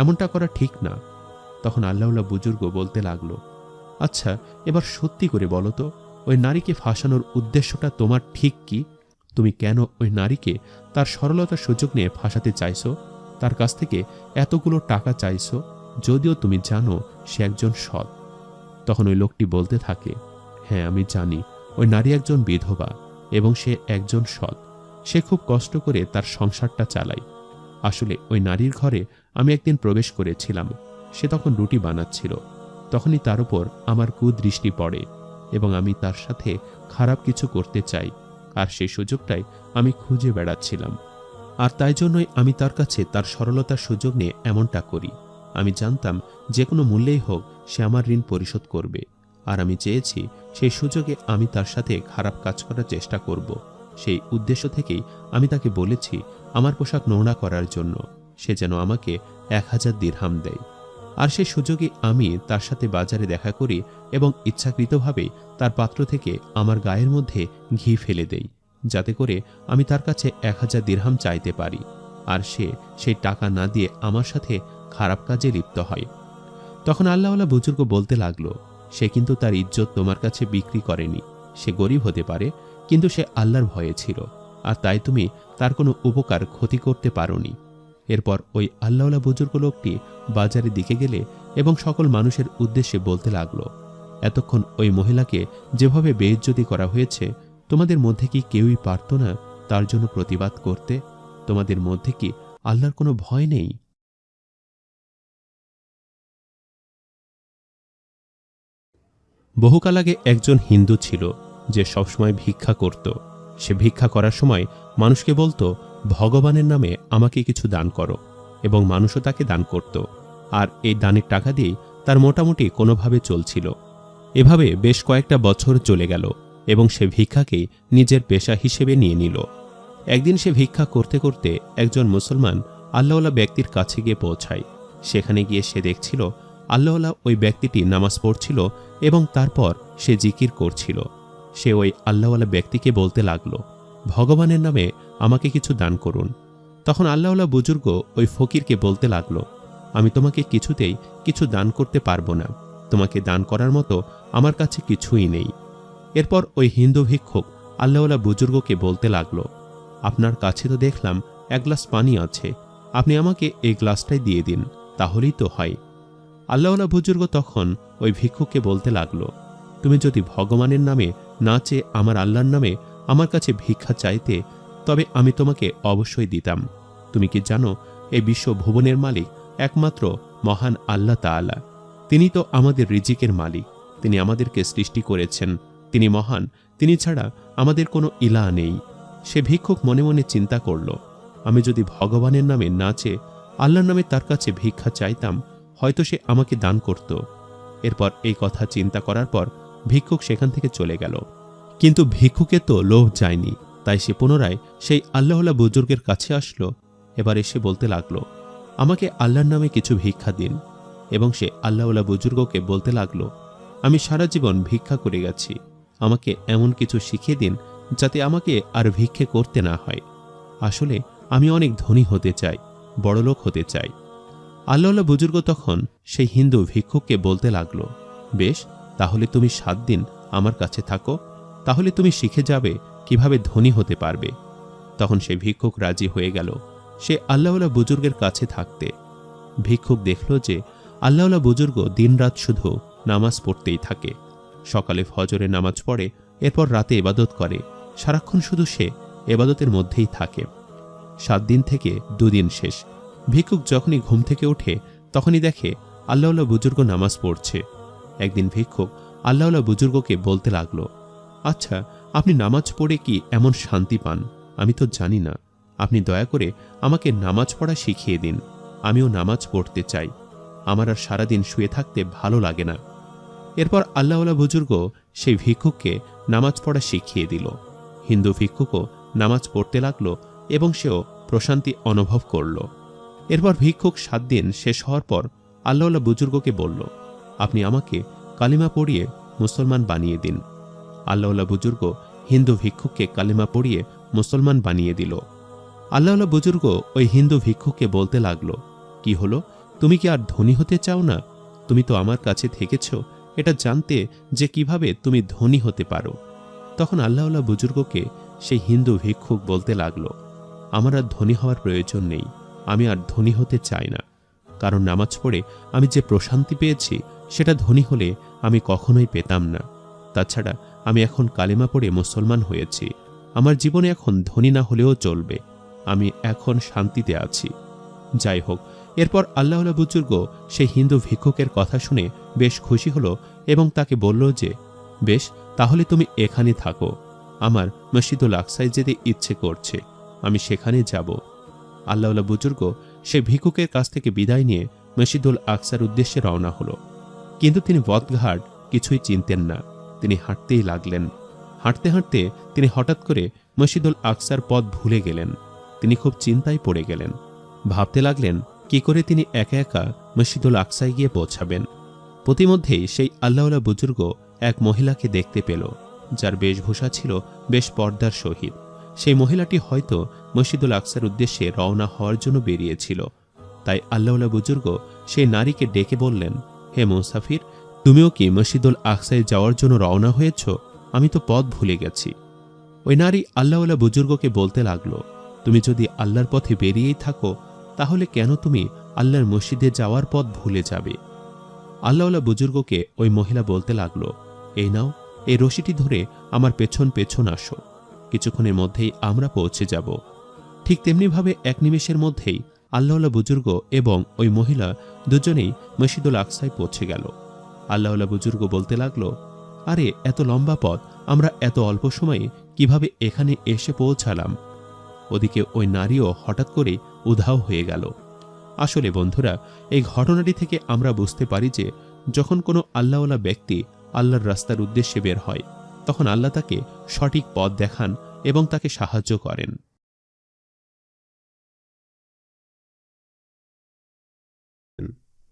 Speaker 1: এমনটা করা ঠিক না। তখন আল্লাহওয়ালা বুজুর্গ বলতে লাগলো, আচ্ছা, এবার সত্যি করে বলো তো, ওই নারীকে ফাঁসানোর উদ্দেশ্যটা তোমার ঠিক কি? তুমি কেন ওই নারীকে তার সরলতার সুযোগ নিয়ে ফাঁসাতে চাইছো? তার কাছ থেকে এতগুলো টাকা চাইছো, যদিও তুমি জানো সে একজন সৎ। তখন ওই লোকটি বলতে থাকে, হ্যাঁ, আমি জানি ওই নারী একজন বিধবা এবং সে একজন সৎ। সে খুব কষ্ট করে তার সংসারটা চালায়। আসলে ওই নারীর ঘরে আমি একদিন প্রবেশ করেছিলাম। সে তখন রুটি বানাচ্ছিল। তখনই তার উপর আমার কুদৃষ্টি পড়ে এবং আমি তার সাথে খারাপ কিছু করতে চাই, আর সেই সুযোগটাই আমি খুঁজে বেড়াচ্ছিলাম। আর তাই জন্যই আমি তার কাছে তার সরলতার সুযোগ নিয়ে এমনটা করি। আমি জানতাম যে কোনো মূল্যেই হোক সে আমার ঋণ পরিশোধ করবে, আর আমি চেয়েছি সেই সুযোগে আমি তার সাথে খারাপ কাজ করার চেষ্টা করব। সেই উদ্দেশ্য থেকেই আমি তাকে বলেছি আমার পোশাক নোংরা করার জন্য সে যেন আমাকে 1000 দিরহাম দেয়। আর সেই সুযোগে আমি তার সাথে বাজারে দেখা করি এবং ইচ্ছাকৃতভাবে তার পাত্র থেকে আমার গায়ের মধ্যে ঘি ফেলে দেই, যাতে করে আমি তার কাছে 1000 দিরহাম চাইতে পারি, আর সে সেই টাকা না দিয়ে আমার সাথে খারাপ কাজে লিপ্ত হয়। তখন আল্লাহওয়ালা বুজুর্গ বলতে লাগলো, সে কিন্তু তার ইজ্জত তোমার কাছে বিক্রি করেনি। সে গরিব হতে পারে, কিন্তু সে আল্লাহর ভয়ে ছিল, আর তাই তুমি তার কোনো উপকার ক্ষতি করতে পারোনি। এরপর ওই আল্লাহওয়ালা বুজুর্গ লোকটি বাজারের দিকে গেলে এবং সকল মানুষের উদ্দেশ্যে বলতে লাগলো, এতক্ষণ ওই মহিলাকে যেভাবে বেইজ্জতি করা হয়েছে, তোমাদের মধ্যে কি কেউই পারত না তার জন্য প্রতিবাদ করতে? তোমাদের মধ্যে কি আল্লাহর কোনো ভয় নেই? বহুকাল আগে একজন হিন্দু ছিল যে সবসময় ভিক্ষা করত। সে ভিক্ষা করার সময় মানুষকে বলতো, ভগবানের নামে আমাকে কিছু দান করো, এবং মানুষও তাকে দান করত। আর এই দানের টাকা দিয়েই তার মোটামুটি কোনোভাবে চলছিল। এভাবে বেশ কয়েকটা বছর চলে গেল। এবং সে ভিক্ষাকেই নিজের পেশা হিসেবে নিয়ে নিল। একদিন সে ভিক্ষা করতে করতে একজন মুসলমান আল্লাহওয়ালা ব্যক্তির কাছে গিয়ে পৌঁছায়। সেখানে গিয়ে সে দেখছিল আল্লাহওয়ালা ওই ব্যক্তিটি নামাজ পড়ছিল এবং তারপর সে জিকির করছিল। সে ওই আল্লাহওয়ালা ব্যক্তিকে বলতে লাগল, ভগবানের নামে আমাকে কিছু দান করুন। তখন আল্লাহওয়ালা বুজুর্গ ওই ফকিরকে বলতে লাগল, আমি তোমাকে কিছুতেই কিছু দান করতে পারবো না, তোমাকে দান করার মতো আমার কাছে কিছুই নেই। এরপর ওই হিন্দু ভিক্ষুক আল্লাহওয়ালা বুজুর্গকে বলতে লাগল, আপনার কাছে তো দেখলাম এক গ্লাস পানি আছে, আপনি আমাকে এই গ্লাসটাই দিয়ে দিন, তাহলেই তো হয়। আল্লাহওয়ালা বুজুর্গ তখন ওই ভিক্ষুককে বলতে লাগল, তুমি যদি ভগবানের নামে না চেয়ে আমার আল্লাহর নামে আমার কাছে ভিক্ষা চাইতে, তবে আমি তোমাকে অবশ্যই দিতাম। তুমি কি জানো, এই বিশ্ব ভুবনের মালিক একমাত্র মহান আল্লাহ তাআলা। তিনি তো আমাদের রিজিকের মালিক, তিনি আমাদেরকে সৃষ্টি করেছেন, তিনি মহান, তিনি ছাড়া আমাদের কোনো ইলাহ নেই। সে ভিক্ষুক মনে মনে চিন্তা করল, আমি যদি ভগবানের নামে না চেয়ে আল্লাহর নামে তার কাছে ভিক্ষা চাইতাম, হয়তো সে আমাকে দান করত। এরপর এই কথা চিন্তা করার পর ভিক্ষুক সেখান থেকে চলে গেল। কিন্তু ভিক্ষুকে তো লোভ যায়নি, তাই সে পুনরায় সেই আল্লাহওয়ালা বুজুর্গের কাছে আসলো। এবার এসে বলতে লাগল, আমাকে আল্লাহর নামে কিছু ভিক্ষা দিন। এবং সে আল্লাহওয়ালা বুজুর্গকে বলতে লাগল, আমি সারা জীবন ভিক্ষা করে গেছি, আমাকে এমন কিছু শিখিয়ে দিন যাতে আমাকে আর ভিক্ষে করতে না হয়। আসলে আমি অনেক ধনী হতে চাই, বড়লোক হতে চাই। আল্লাহওয়ালা বুজুর্গ তখন সেই হিন্দু ভিক্ষুককে বলতে লাগল, বেশ, তাহলে তুমি 7 দিন আমার কাছে থাকো, তাহলে তুমি শিখে যাবে কিভাবে ধনী হতে পারবে। তখন সে ভিক্ষুক রাজি হয়ে গেল সে আল্লাহওয়ালা বুজুর্গের কাছে থাকতে। ভিক্ষুক দেখল যে আল্লাহওয়ালা বুজুর্গ দিনরাত শুধু নামাজ পড়তেই থাকে। সকালে ফজরে নামাজ পড়ে, এরপর রাতে ইবাদত করে, সারাক্ষণ শুধু সে ইবাদতের মধ্যেই থাকে। 7 দিন থেকে 2 দিন শেষ। ভিক্ষুক যখনই ঘুম থেকে ওঠে তখনই দেখে আল্লাহওয়ালা বুজুর্গ নামাজ পড়ছে। একদিন ভিক্ষুক আল্লাহওয়ালা বুজুর্গকে বলতে লাগল, আচ্ছা, আপনি নামাজ পড়ে কি এমন শান্তি পান? আমি তো জানি না, আপনি দয়া করে আমাকে নামাজ পড়া শিখিয়ে দিন, আমিও নামাজ পড়তে চাই, আমার আর সারাদিন শুয়ে থাকতে ভালো লাগে না। এরপর আল্লাহওয়ালা বুজুর্গ সেই ভিক্ষুককে নামাজ পড়া শিখিয়ে দিল। হিন্দু ভিক্ষুকও নামাজ পড়তে লাগল এবং সেও প্রশান্তি অনুভব করল। এরপর ভিক্ষুক 7 দিন শেষ হওয়ার পর আল্লাহওয়ালা বুজুর্গকে বলল, আপনি আমাকে কালিমা পড়িয়ে মুসলমান বানিয়ে দিন। আল্লাহওয়ালা বুজুর্গ হিন্দু ভিক্ষুককে কালিমা পড়িয়ে মুসলমান বানিয়ে দিল। আল্লাহওয়ালা বুজুর্গ ওই হিন্দু ভিক্ষুককে বলতে লাগল, কি হলো, তুমি কি আর ধনী হতে চাও না? তুমি তো আমার কাছে থেকেছ এটা জানতে যে কিভাবে তুমি ধনী হতে পারো। তখন আল্লাহওয়ালা বুজুর্গকে সেই হিন্দু ভিক্ষুক বলতে লাগল, আমার আর ধনী হওয়ার প্রয়োজন নেই, আমি আর ধনী হতে চাই না, কারণ নামাজ পড়ে আমি যে প্রশান্তি পেয়েছি সেটা ধনী হলে আমি কখনোই পেতাম না। তাছাড়া আমি এখন কালেমা পড়ে মুসলমান হয়েছি, আমার জীবনে এখন ধনী না হলেও চলবে, আমি এখন শান্তিতে আছি। যাই হোক, এরপর আল্লাহওয়ালা বুজুর্গ সেই হিন্দু ভিক্ষুকের কথা শুনে বেশ খুশি হলো এবং তাকে বলল যে, বেশ, তাহলে তুমি এখানে থাকো, আমার মসজিদুল আকসায় যেতে ইচ্ছে করছে, আমি সেখানে যাব। আল্লাহওয়ালা বুজুর্গ সেই ভিক্ষুকের কাছ থেকে বিদায় নিয়ে মসজিদুল আকসার উদ্দেশ্যে রওনা হলো। কিন্তু তিনি পথঘাট কিছুই চিনতেন না, তিনি হাঁটতেই লাগলেন। হাঁটতে হাঁটতে তিনি হঠাৎ করে মসজিদুল আকসার পথ ভুলে গেলেন। তিনি খুব চিন্তায় পড়ে গেলেন, ভাবতে লাগলেন কি করে তিনি একা একা মসজিদুল আকসায় গিয়ে পৌঁছাবেন। প্রতিমধ্যেই সেই আল্লাহওয়ালা বুজুর্গ এক মহিলাকে দেখতে পেল, যার বেশভূষা ছিল বেশ পর্দার সহিত। সেই মহিলাটি হয়তো মসজিদুল আকসার উদ্দেশ্যে রওনা হওয়ার জন্য বেরিয়েছিল। তাই আল্লাহওয়ালা বুজুর্গ সেই নারীকে ডেকে বললেন, হে মুসাফির, তুমিও কি মসজিদুল আকসায় যাওয়ার জন্য রওনা হয়েছ? আমি তো পথ ভুলে গেছি। ওই নারী আল্লাহওয়ালা বুজুর্গকে বলতে লাগল, তুমি যদি আল্লাহর পথে বেরিয়েই থাকো, তাহলে কেন তুমি আল্লাহর মসজিদে যাওয়ার পথ ভুলে যাবে? আল্লাহওয়ালা বুজুর্গকে ওই মহিলা বলতে লাগল, এই নাও, এই রশিটি ধরে আমার পেছন পেছন আসো, কিছুক্ষণের মধ্যেই আমরা পৌঁছে যাব। ঠিক তেমনিভাবে এক নিমেষের মধ্যেই আল্লাহওয়ালা বুজুর্গ এবং ওই মহিলা দুজনেই মসজিদুল আকসায় পৌঁছে গেল। আল্লাহওয়ালা বুজুর্গ বলতে লাগল, আরে এত লম্বা পথ আমরা এত অল্প সময়ে কিভাবে এখানে এসে পৌঁছালাম? ওদিকে ওই নারীও হঠাৎ করে উধাও হয়ে গেল। আসলে বন্ধুরা, এই ঘটনাটি থেকে আমরা বুঝতে পারি যে যখন কোনো আল্লাহওয়ালা ব্যক্তি আল্লাহর রাস্তার উদ্দেশ্যে বের হয়, তখন আল্লাহ তাকে সঠিক পথ দেখান এবং তাকে সাহায্য করেন।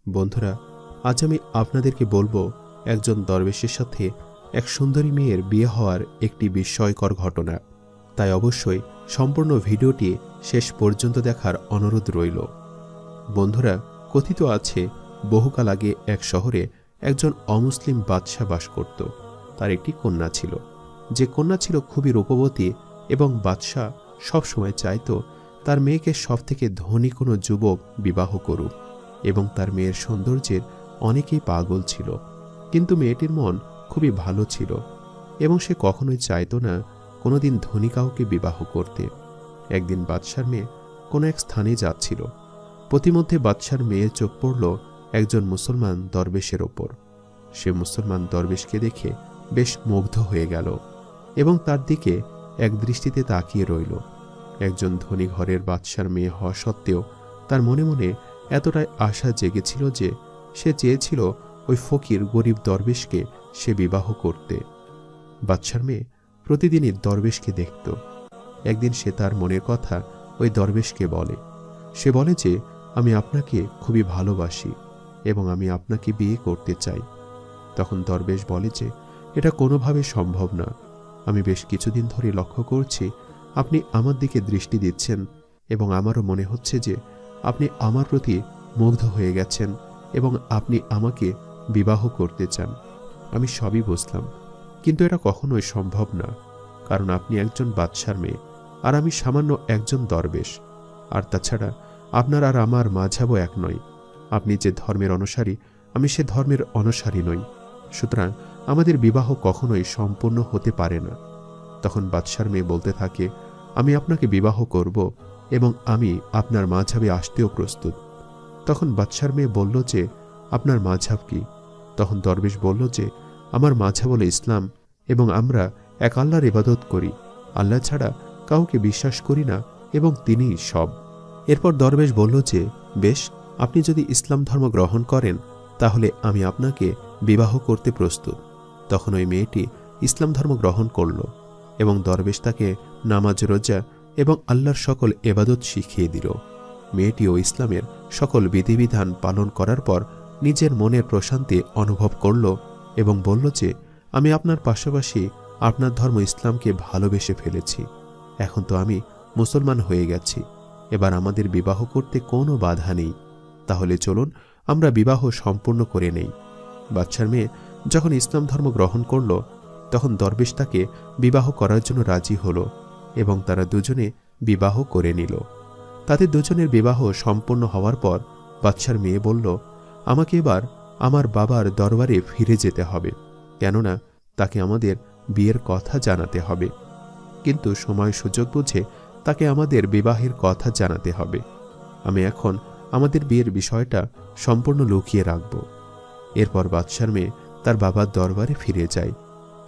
Speaker 1: বন্ধুরা, আজ আমি আপনাদেরকে বলবো একজন দরবেশের সাথে এক সুন্দরী মেয়ের বিয়ে হওয়ার একটি বিস্ময়কর ঘটনা। তাই অবশ্যই সম্পূর্ণ ভিডিওটি শেষ পর্যন্ত দেখার অনুরোধ রইল। বন্ধুরা, কথিত আছে বহুকাল আগে এক শহরে একজন অমুসলিম বাদশাহ বাস করত। তার একটি কন্যা ছিল, যে কন্যা ছিল খুবই রূপবতী এবং বাদশাহ সবসময় চাইত তার মেয়েকে সবথেকে ধনী কোনো যুবক বিবাহ করুক এবং তার মেয়ের সৌন্দর্যের অনেকেই পাগল ছিল। কিন্তু মেয়েটির মন খুবই ভালো ছিল এবং সে কখনোই চাইত না কোনোদিন ধনী কাউকে বিবাহ করতে। একদিন বাদশার মেয়ে কোনো এক স্থানে যাচ্ছিল। প্রতিমধ্যে বাদশার মেয়ের চোখ পড়ল একজন মুসলমান দরবেশের ওপর। সে মুসলমান দরবেশকে দেখে বেশ মুগ্ধ হয়ে গেল এবং তার দিকে এক দৃষ্টিতে তাকিয়ে রইল। একজন ধনী ঘরের বাদশার মেয়ে হওয়া সত্ত্বেও তার মনে মনে এতটাই আশা জেগেছিল যে সে চেয়েছিল ওই ফকির গরিব দরবেশকে সে বিবাহ করতে। বাদশার মেয়ে প্রতিদিনই দরবেশকে দেখত। একদিন সে তার মনের কথা ওই দরবেশকে বলে। সে বলে যে, আমি আপনাকে খুবই ভালোবাসি এবং আমি আপনাকে বিয়ে করতে চাই। তখন দরবেশ বলে যে, এটা কোনোভাবে সম্ভব না। আমি বেশ কিছুদিন ধরে লক্ষ্য করছি আপনি আমার দিকে দৃষ্টি দিচ্ছেন এবং আমারও মনে হচ্ছে যে আপনি আমার প্রতি মুগ্ধ হয়ে গেছেন এবং আপনি আমাকে বিবাহ করতে চান। আমি সবই বুঝলাম, কিন্তু এটা কখনোই সম্ভব না, কারণ আপনি একজন বাদশার মেয়ে আর আমি সামান্য একজন দরবেশ। আর তাছাড়া আপনার আর আমার মাঝাবও এক নয়। আপনি যে ধর্মের অনুসারী, আমি সে ধর্মের অনুসারী নই। সুতরাং আমাদের বিবাহ কখনোই সম্পূর্ণ হতে পারে না। তখন বাদশার মেয়ে বলতে থাকে, আমি আপনাকে বিবাহ করব এবং আমি আপনার মাঝাবে আসতেও প্রস্তুত। তখন বাদশার মেয়ে বলল যে, আপনার মাঝহাব কি? তখন দরবেশ বলল যে, আমার মাঝহাব হলো ইসলাম এবং আমরা এক আল্লাহর ইবাদত করি। আল্লাহ ছাড়া কাউকে বিশ্বাস করি না এবং তিনিই সব। এরপর দরবেশ বলল যে, বেশ, আপনি যদি ইসলাম ধর্ম গ্রহণ করেন তাহলে আমি আপনাকে বিবাহ করতে প্রস্তুত। তখন ওই মেয়েটি ইসলাম ধর্ম গ্রহণ করল এবং দরবেশ তাকে নামাজ, রোজা এবং আল্লাহর সকল ইবাদত শিখিয়ে দিল। মেয়েটিও ইসলামের সকল বিধিবিধান পালন করার পর নিজের মনের প্রশান্তি অনুভব করল এবং বলল যে, আমি আপনার পাশাপাশি আপনার ধর্ম ইসলামকে ভালোবেসে ফেলেছি। এখন তো আমি মুসলমান হয়ে গেছি। এবার আমাদের বিবাহ করতে কোনো বাধা নেই। তাহলে চলুন আমরা বিবাহ সম্পূর্ণ করে নেই। বাদশার মেয়ে যখন ইসলাম ধর্ম গ্রহণ করল তখন দরবেশ তাকে বিবাহ করার জন্য রাজি হল এবং তারা দুজনে বিবাহ করে নিল। তাদের দুজনের বিবাহ সম্পূর্ণ হওয়ার পর বাদশার মেয়ে বলল, আমাকে এবার আমার বাবার দরবারে ফিরে যেতে হবে, কেননা তাকে আমাদের বিয়ের কথা জানাতে হবে। কিন্তু সময় সুযোগ বুঝে তাকে আমাদের বিবাহের কথা জানাতে হবে। আমি এখন আমাদের বিয়ের বিষয়টা সম্পূর্ণ লুকিয়ে রাখব। এরপর বাদশার মেয়ে তার বাবার দরবারে ফিরে যায়।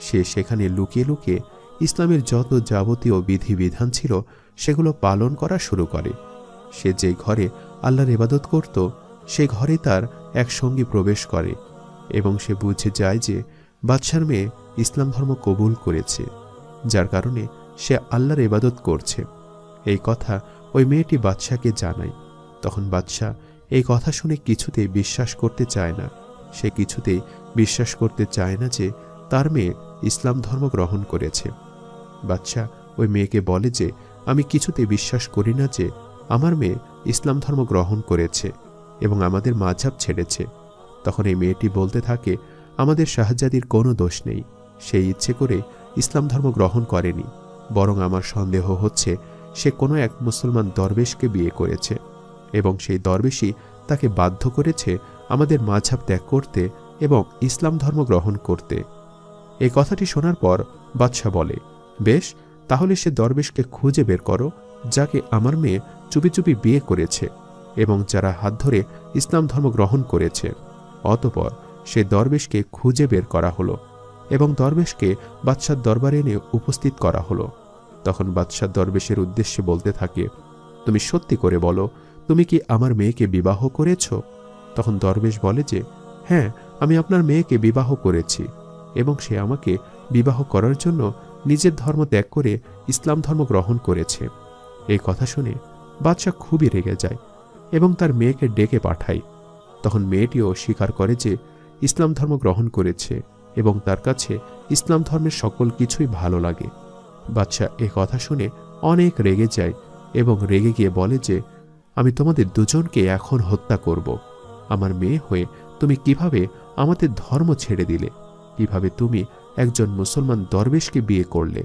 Speaker 1: সে সেখানে লুকিয়ে লুকিয়ে ইসলামের যত যাবতীয় বিধিবিধান ছিল সেগুলো পালন করা শুরু করে। সে যে ঘরে আল্লাহর ইবাদত করত সে ঘরে তার এক সঙ্গী প্রবেশ করে এবং সে বুঝে যায় যে বাদশার মেয়ে ইসলাম ধর্ম কবুল করেছে, যার কারণে সে আল্লাহর ইবাদত করছে। এই কথা ওই মেয়েটি বাদশাকে জানায়। তখন বাদশাহ এই কথা শুনে কিছুতেই বিশ্বাস করতে চায় না। সে কিছুতেই বিশ্বাস করতে চায় না যে তার মেয়ে ইসলাম ধর্ম গ্রহণ করেছে। বাদশাহ ওই মেয়েকে বলে যে, আমি কিছুতেই বিশ্বাস করি না যে আমার মেয়ে ইসলাম ধর্ম গ্রহণ করেছে এবং আমাদের মাযহাব ছেড়েছে। তখন এই মেয়েটি বলতে থাকে, আমাদের শাহজাদির কোনো দোষ নেই। সে ইচ্ছে করে ইসলাম ধর্ম গ্রহণ করেনি, বরং আমার সন্দেহ হচ্ছে সে কোনো এক মুসলমান দরবেশকে বিয়ে করেছে এবং সেই দরবেশই তাকে বাধ্য করেছে আমাদের মাযহাব ত্যাগ করতে এবং ইসলাম ধর্ম গ্রহণ করতে। এই কথাটি শোনার পর বাদশাহ বলে, বেশ, তাহলে সে দরবেশকে খুঁজে বের করো যাকে আমার মেয়ে চুপি চুপি বিয়ে করেছে এবং যারা হাত ধরে ইসলাম ধর্ম গ্রহণ করেছে। অতঃপর সে দরবেশকে খুঁজে বের করা হলো এবং দরবেশকে বাদশার দরবারে এনে উপস্থিত করা হলো। তখন বাদশাহ দরবেশের উদ্দেশ্যে বলতে থাকে, তুমি সত্যি করে বলো, তুমি কি আমার মেয়েকে বিবাহ করেছ? তখন দরবেশ বলে যে, হ্যাঁ, আমি আপনার মেয়েকে বিবাহ করেছি এবং সে আমাকে বিবাহ করার জন্য নিজের ধর্ম ত্যাগ করে ইসলাম ধর্ম গ্রহণ করেছে। এই কথা শুনে বাদশাহ খুবই রেগে যায় এবং তার মেয়েকে ডেকে পাঠায়। তখন মেয়েটিও স্বীকার করে যে ইসলাম ধর্ম গ্রহণ করেছে এবং তার কাছে ইসলাম ধর্মের সকল কিছুই ভালো লাগে। বাদশাহ এ কথা শুনে অনেক রেগে যায় এবং রেগে গিয়ে বলে যে, আমি তোমাদের দুজনকে এখন হত্যা করব। আমার মেয়ে হয়ে তুমি কিভাবে আমাদের ধর্ম ছেড়ে দিলে? কিভাবে তুমি একজন মুসলমান দরবেশকে বিয়ে করলে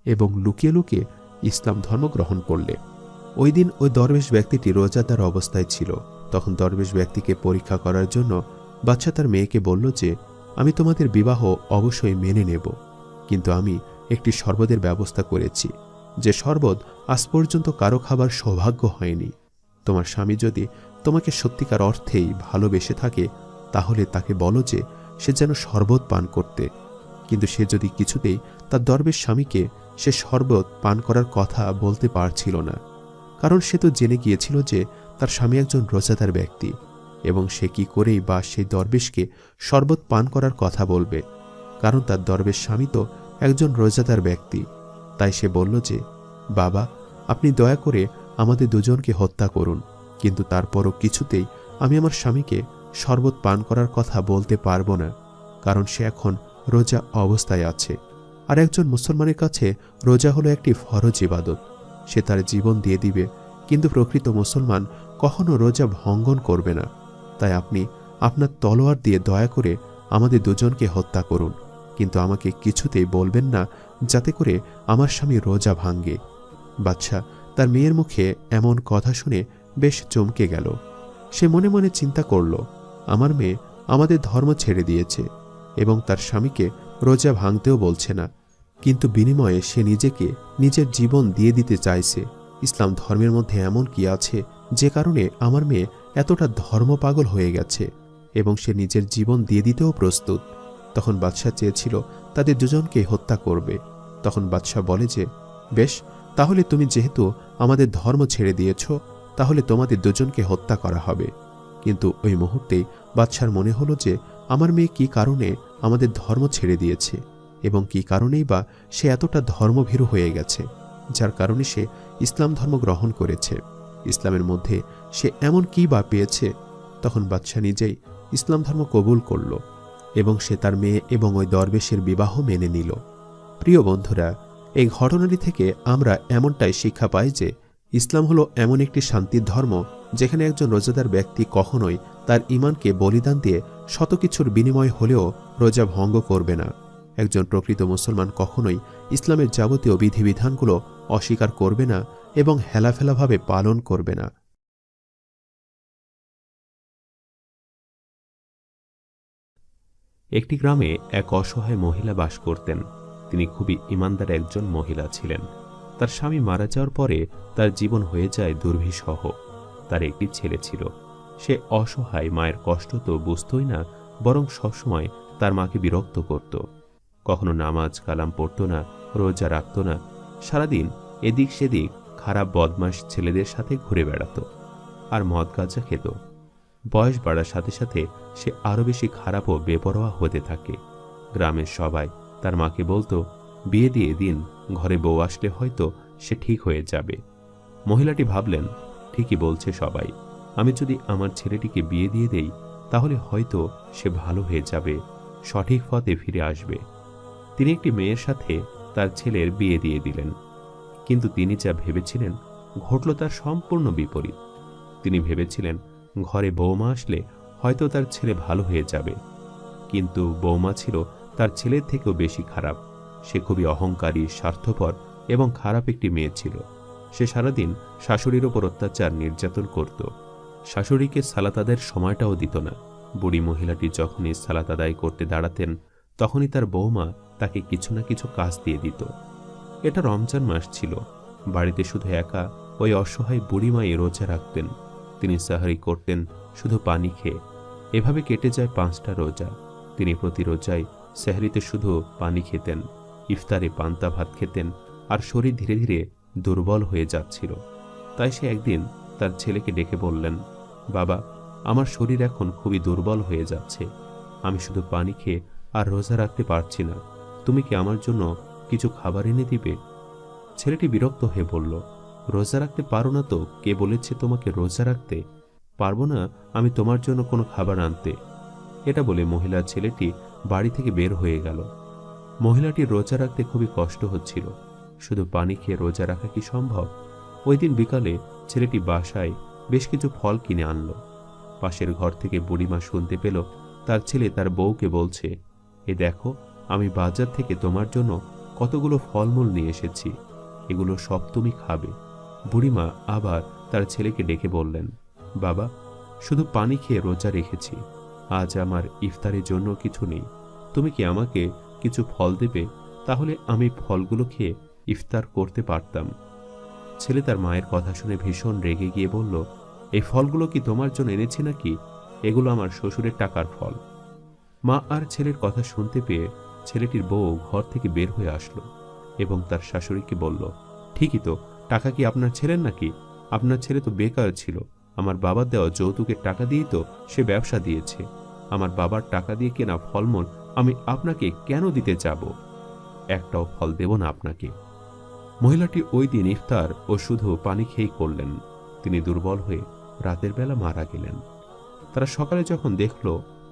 Speaker 1: এবং লুকিয়ে লুকিয়ে ইসলাম ধর্ম গ্রহণ করলে? ওই দিন ওই দরবেশ ব্যক্তিটি রোজাদার অবস্থায় ছিল। তখন দরবেশ ব্যক্তিকে পরীক্ষা করার জন্য বাদশাহ তার মেয়েকে বলল যে, আমি তোমাদের বিবাহ অবশ্যই মেনে নেব, কিন্তু আমি একটি শরবতের ব্যবস্থা করেছি, যে শরবত আজ পর্যন্ত কারো খাবার সৌভাগ্য হয়নি। তোমার স্বামী যদি তোমাকে সত্যিকার অর্থেই ভালোবেসে থাকে তাহলে তাকে বলো যে সে যেন শরবত পান করতে। কিন্তু সে যদি কিছুতেই তার দরবেশ স্বামীকে সে শরবত পান করার কথা বলতে পারছিল না, কারণ সে তো জেনে গিয়েছিল যে তার স্বামী একজন রোজাদার ব্যক্তি এবং সে কি করেই বা সেই দরবেশকে শরবত পান করার কথা বলবে, কারণ তার দরবেশ স্বামী তো একজন রোজাদার ব্যক্তি। তাই সে বলল যে, বাবা, আপনি দয়া করে আমাদের দুজনকে হত্যা করুন, কিন্তু তারপরও কিছুতেই আমি আমার স্বামীকে শরবত পান করার কথা বলতে পারবো না, কারণ সে এখন রোজা অবস্থায় আছে। আর একজন মুসলমানের কাছে রোজা হলো একটি ফরজ ইবাদত। সে তার জীবন দিয়ে দিবে, কিন্তু প্রকৃত মুসলমান কখনো রোজা ভঙ্গন করবে না। তাই আপনি আপনার তলোয়ার দিয়ে দয়া করে আমাদের দুজনকে হত্যা করুন, কিন্তু আমাকে কিছুতেই বলবেন না যাতে করে আমার স্বামী রোজা ভাঙ্গে। বাদশাহ তার মেয়ের মুখে এমন কথা শুনে বেশ চমকে গেল। সে মনে মনে চিন্তা করল, আমার মেয়ে আমাদের ধর্ম ছেড়ে দিয়েছে এবং তার স্বামীকে রোজা ভাঙতেও বলছে না, কিন্তু বিনিময়ে সে নিজেকে নিজের জীবন দিয়ে দিতে চাইছে। ইসলাম ধর্মের মধ্যে এমন কি আছে যে কারণে আমার মেয়ে এতটা ধর্মপাগল হয়ে গেছে এবং সে নিজের জীবন দিয়ে দিতেও প্রস্তুত? তখন বাদশাহ চেয়েছিল তাদের দুজনকে হত্যা করবে। তখন বাদশাহ বলে যে, বেশ, তাহলে তুমি যেহেতু আমাদের ধর্ম ছেড়ে দিয়েছ, তাহলে তোমাদের দুজনকে হত্যা করা হবে। কিন্তু ওই মুহূর্তেই বাদশার মনে হলো যে আমার মেয়ে কি কারণে আমাদের ধর্ম ছেড়ে দিয়েছে এবং কি কারণেই বা সে এতটা ধর্মভীরু হয়ে গেছে, যার কারণে সে ইসলাম ধর্ম গ্রহণ করেছে। ইসলামের মধ্যে সে এমন কি বা পেয়েছে? তখন বাদশাহ নিজেই ইসলাম ধর্ম কবুল করল এবং সে তার মেয়ে এবং ওই দরবেশের বিবাহ মেনে নিল। প্রিয় বন্ধুরা, এই ঘটনাটি থেকে আমরা এমনটাই শিক্ষা পাই যে ইসলাম হলো এমন একটি শান্তির ধর্ম যেখানে একজন রোজাদার ব্যক্তি কখনোই তার ঈমানকে বলিদান দিয়ে শত কিছুর বিনিময় হলেও রোজা ভঙ্গ করবে না। একজন প্রকৃত মুসলমান কখনোই ইসলামের যাবতীয় বিধিবিধানগুলো অস্বীকার করবে না এবং হেলাফেলাভাবে পালন করবে না। একটি গ্রামে এক অসহায় মহিলা বাস করতেন। তিনি খুবই ঈমানদার একজন মহিলা ছিলেন। তার স্বামী মারা যাওয়ার পরে তার জীবন হয়ে যায় দুর্বিষহ। তার একটি ছেলে ছিল। সে অসহায় মায়ের কষ্ট তো বুঝতই না, বরং সবসময় তার মাকে বিরক্ত করত। কখনো নামাজ কালাম পড়ত না, রোজা রাখত না, সারাদিন এদিক সেদিক খারাপ বদমাশ ছেলেদের সাথে ঘুরে বেড়াত আর মদ গাঁজা খেত। বয়স বাড়ার সাথে সাথে সে আরো বেশি খারাপ ও বেপরোয়া হতে থাকে। গ্রামের সবাই তার মাকে বলতো, বিয়ে দিয়ে দিন, ঘরে বউ আসলে হয়তো সে ঠিক হয়ে যাবে। মহিলাটি ভাবলেন, ঠিকই বলছে সবাই, আমি যদি আমার ছেলেটিকে বিয়ে দিয়ে দেই তাহলে হয়তো সে ভালো হয়ে যাবে, সঠিক পথে ফিরে আসবে। তিনি একটি মেয়ের সাথে তার ছেলের বিয়ে দিয়ে দিলেন, কিন্তু তিনি যা ভেবেছিলেন ঘটল তার সম্পূর্ণ বিপরীত। তিনি ভেবেছিলেন ঘরে বৌমা আসলে হয়তো তার ছেলে ভালো হয়ে যাবে, কিন্তু বৌমা ছিল তার ছেলের থেকেও বেশি খারাপ। সে খুবই অহংকারী, স্বার্থপর এবং খারাপ একটি মেয়ে ছিল। সে সারাদিন শাশুড়ির ওপর অত্যাচার নির্যাতন করত। শাশুড়িকে সালাত আদায়ের সময়টাও দিত না। বুড়ি মহিলাটি যখনই সালাত আদায় করতে দাঁড়াতেন তখনই তার বৌমা তাকে কিছু না কিছু কাজ দিয়ে দিত। এটা রমজান মাস ছিল। বাড়িতে শুধু একা ওই অসহায় বুড়িমাই রোজা রাখতেন। তিনি সাহারি করতেন শুধু পানি খেয়ে। এভাবে কেটে যায় 5টা রোজা। তিনি প্রতি রোজায় সেহরিতে শুধু পানি খেতেন, ইফতারে পান্তা ভাত খেতেন, আর শরীর ধীরে ধীরে দুর্বল হয়ে যাচ্ছিল। তাই সে একদিন তার ছেলেকে ডেকে বললেন, বাবা, আমার শরীর এখন খুবই দুর্বল হয়ে যাচ্ছে। আমি শুধু পানি খেয়ে আর রোজা রাখতে পারছি না। তুমি কি আমার জন্য কিছু খাবার এনে দিবে? ছেলেটি বিরক্ত হয়ে বলল, রোজা রাখতে পারো না তো? কে বলেছে তোমাকে রোজা রাখতে? পারবো না আমি তোমার জন্য কোনো খাবার আনতে। এটা বলে মহিলার ছেলেটি বাড়ি থেকে বের হয়ে গেল। মহিলাটির রোজা রাখতে খুবই কষ্ট হচ্ছিল। শুধু পানি খেয়ে রোজা রাখা কি সম্ভব? ওই দিন বিকালে ছেলেটি বাসায় বেশ কিছু ফল কিনে আনলো। পাশের ঘর থেকে বুড়িমা শুনতে পেল তার ছেলে তার বউকে বলছে, এ দেখো, আমি বাজার থেকে তোমার জন্য কতগুলো ফলমূল নিয়ে এসেছি, এগুলো সব তুমি খাবে। বুড়িমা আবার তার ছেলেকে ডেকে বললেন, বাবা, শুধু পানি খেয়ে রোজা রেখেছি, আজ আমার ইফতারের জন্য কিছু নেই, তুমি কি আমাকে কিছু ফল দেবে? তাহলে আমি ফলগুলো খেয়ে ইফতার করতে পারতাম। ছেলে তার মায়ের কথা শুনে ভীষণ রেগে গিয়ে বলল, এই ফলগুলো কি তোমার জন্য এনেছি নাকি? এগুলো আমার শ্বশুরের টাকার ফল। মা আর ছেলের কথা শুনতে পেয়ে ছেলেটির বউ ঘর থেকে বের হয়ে আসলো এবং তার শাশুড়িকে বলল, ঠিকই তো, টাকা কি আপনার ছেলের নাকি? আপনার ছেলে তো বেকার ছিল, আমার বাবার দেওয়া যৌতুকের টাকা দিয়েই তো সে ব্যবসা দিয়েছে। আমার বাবার টাকা দিয়ে কেনা ফলমূল আমি আপনাকে কেন দিতে যাব? একটাও ফল দেব না আপনাকে। মহিলাটি ওই দিন ইফতার ও শুধু পানি খেয়েই করলেন। তিনি দুর্বল হয়ে রাতের বেলা মারা গেলেন। তারা সকালে যখন দেখল